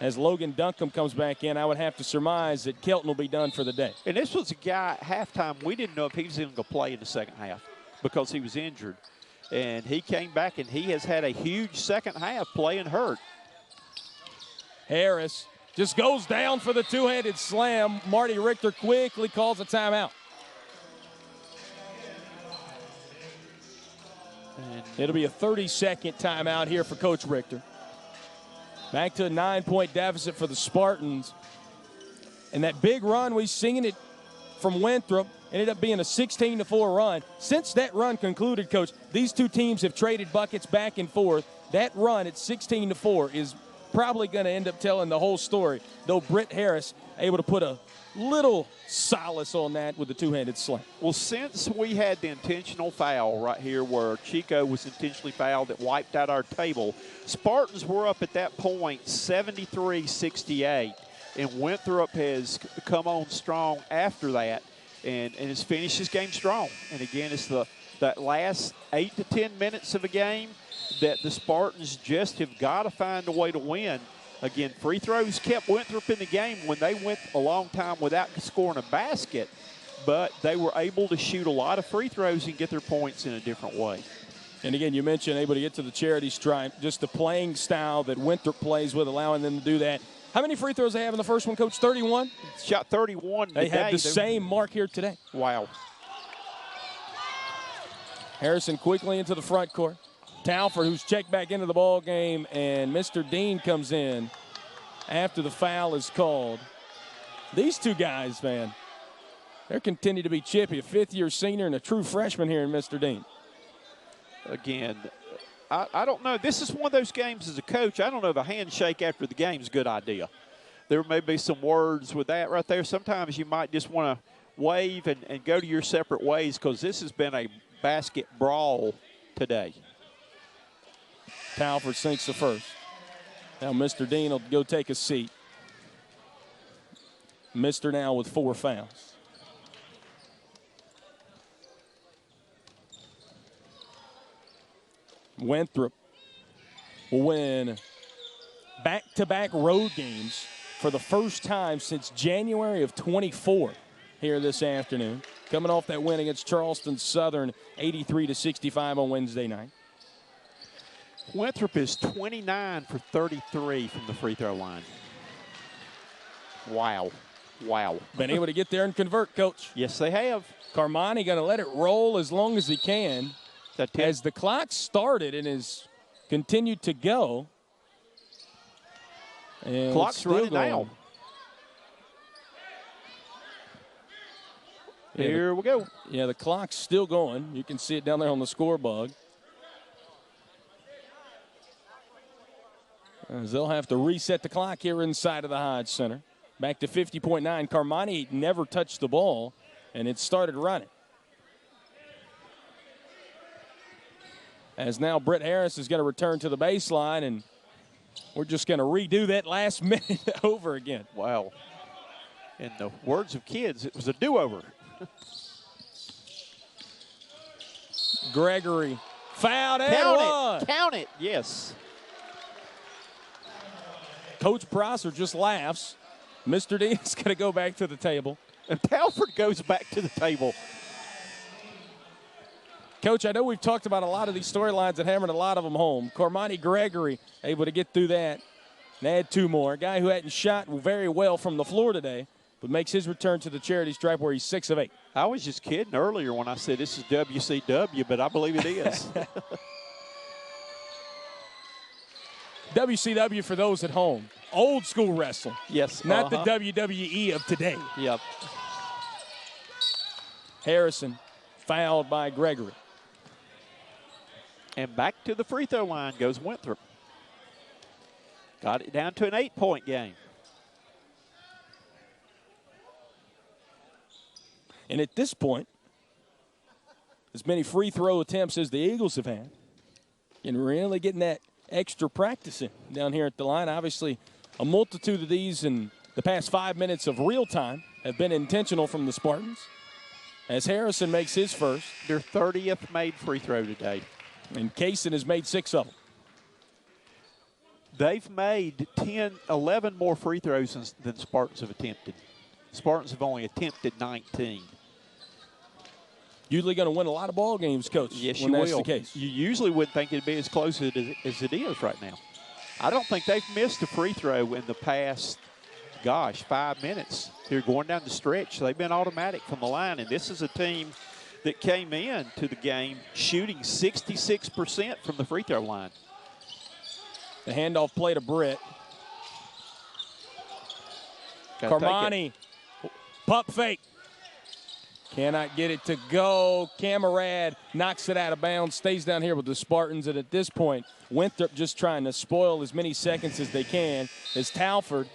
As Logan Duncombe comes back in, I would have to surmise that Kelton will be done for the day. And this was a guy at halftime, we didn't know if he was even going to play in the second half because he was injured. And he came back, and he has had a huge second half playing hurt. Harris just goes down for the two-handed slam. Marty Richter quickly calls a timeout. And it'll be a 30-second timeout here for Coach Richter. Back to a 9-point deficit for the Spartans. And that big run, we've seen it from Winthrop, ended up being a 16-4 run. Since that run concluded, Coach, these two teams have traded buckets back and forth. That run at 16-4 is probably going to end up telling the whole story, though Britt Harris able to put a little solace on that with the two-handed slam. Well, since we had the intentional foul right here where Chico was intentionally fouled that wiped out our table, Spartans were up at that point 73-68, and Winthrop has come on strong after that and has finished this game strong. And again, it's that last 8 to 10 minutes of a game that the Spartans just have got to find a way to win. Again, free throws kept Winthrop in the game when they went a long time without scoring a basket, but they were able to shoot a lot of free throws and get their points in a different way. And again, you mentioned able to get to the charity stripe, just the playing style that Winthrop plays with, allowing them to do that. How many free throws they have in the first one, Coach? 31? Shot 31 today. They have the same mark here today. Wow. Harrison quickly into the front court. Talford, who's checked back into the ball game, and Mr. Dean comes in after the foul is called. These two guys, man, they're continuing to be chippy. A fifth-year senior and a true freshman here in Mr. Dean. Again, I don't know. This is one of those games as a coach, I don't know if a handshake after the game is a good idea. There may be some words with that right there. Sometimes you might just want to wave and go to your separate ways because this has been a basket brawl today. Talford sinks the first. Now Mr. Dean will go take a seat. Mr. now with 4 fouls. Winthrop will win back-to-back road games for the first time since January of 24 here this afternoon. Coming off that win against Charleston Southern, 83-65 on Wednesday night. Winthrop is 29 for 33 from the free throw line. Wow. Wow. Been able to get there and convert, Coach. Yes, they have. Carmani going to let it roll as long as he can. As the clock started and has continued to go. And clock's running out. Here we go. Yeah, the clock's still going. You can see it down there on the scoreboard. As they'll have to reset the clock here inside of the Hodge Center. Back to 50.9. Carmani never touched the ball, and it started running. As now Brett Harris is going to return to the baseline, and we're just going to redo that last minute over again. Wow. In the words of kids, it was a do-over. Gregory fouled and Count it. Count it. Yes. Coach Prosser just laughs. Mr. Dean is going to go back to the table. And Talford goes back to the table. Coach, I know we've talked about a lot of these storylines and hammered a lot of them home. Carmani Gregory able to get through that and add 2 more. A guy who hadn't shot very well from the floor today, but makes his return to the charity stripe where he's 6 of 8. I was just kidding earlier when I said this is WCW, but I believe it is. WCW for those at home. Old school wrestling. Yes. Not the WWE of today. Yep. Harrison fouled by Gregory. And back to the free throw line goes Winthrop. Got it down to an 8-point game. And at this point, as many free throw attempts as the Eagles have had, and really getting that extra practice in down here at the line. Obviously, a multitude of these in the past 5 minutes of real time have been intentional from the Spartans. As Harrison makes his first. Their 30th made free throw today. And Kasen has made 6 of them. They've made 11 more free throws than Spartans have attempted. Spartans have only attempted 19. Usually going to win a lot of ball games, Coach. Yes, when you that's will. The case. You usually wouldn't think it'd be as close as it is right now. I don't think they've missed a free throw in the past, 5 minutes. They're going down the stretch. They've been automatic from the line, and this is a team that came in to the game shooting 66% from the free throw line. The handoff play to Britt. Carmani, pump fake. Cannot get it to go. Camarad knocks it out of bounds, stays down here with the Spartans, and at this point, Winthrop just trying to spoil as many seconds as they can as Talford,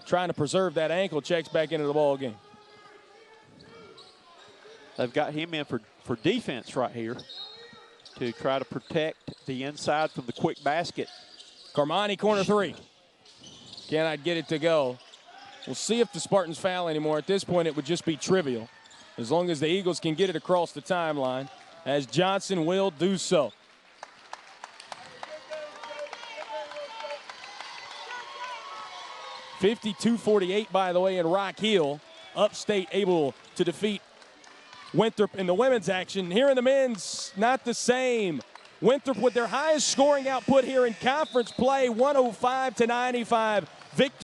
trying to preserve that ankle, checks back into the ball game. They've got him in for defense right here to try to protect the inside from the quick basket. Carmani, corner 3. Cannot get it to go. We'll see if the Spartans foul anymore. At this point, it would just be trivial, as long as the Eagles can get it across the timeline, as Johnson will do so. 52-48, by the way, in Rock Hill. Upstate able to defeat Winthrop in the women's action. Here in the men's, not the same. Winthrop with their highest scoring output here in conference play, 105-95 victory.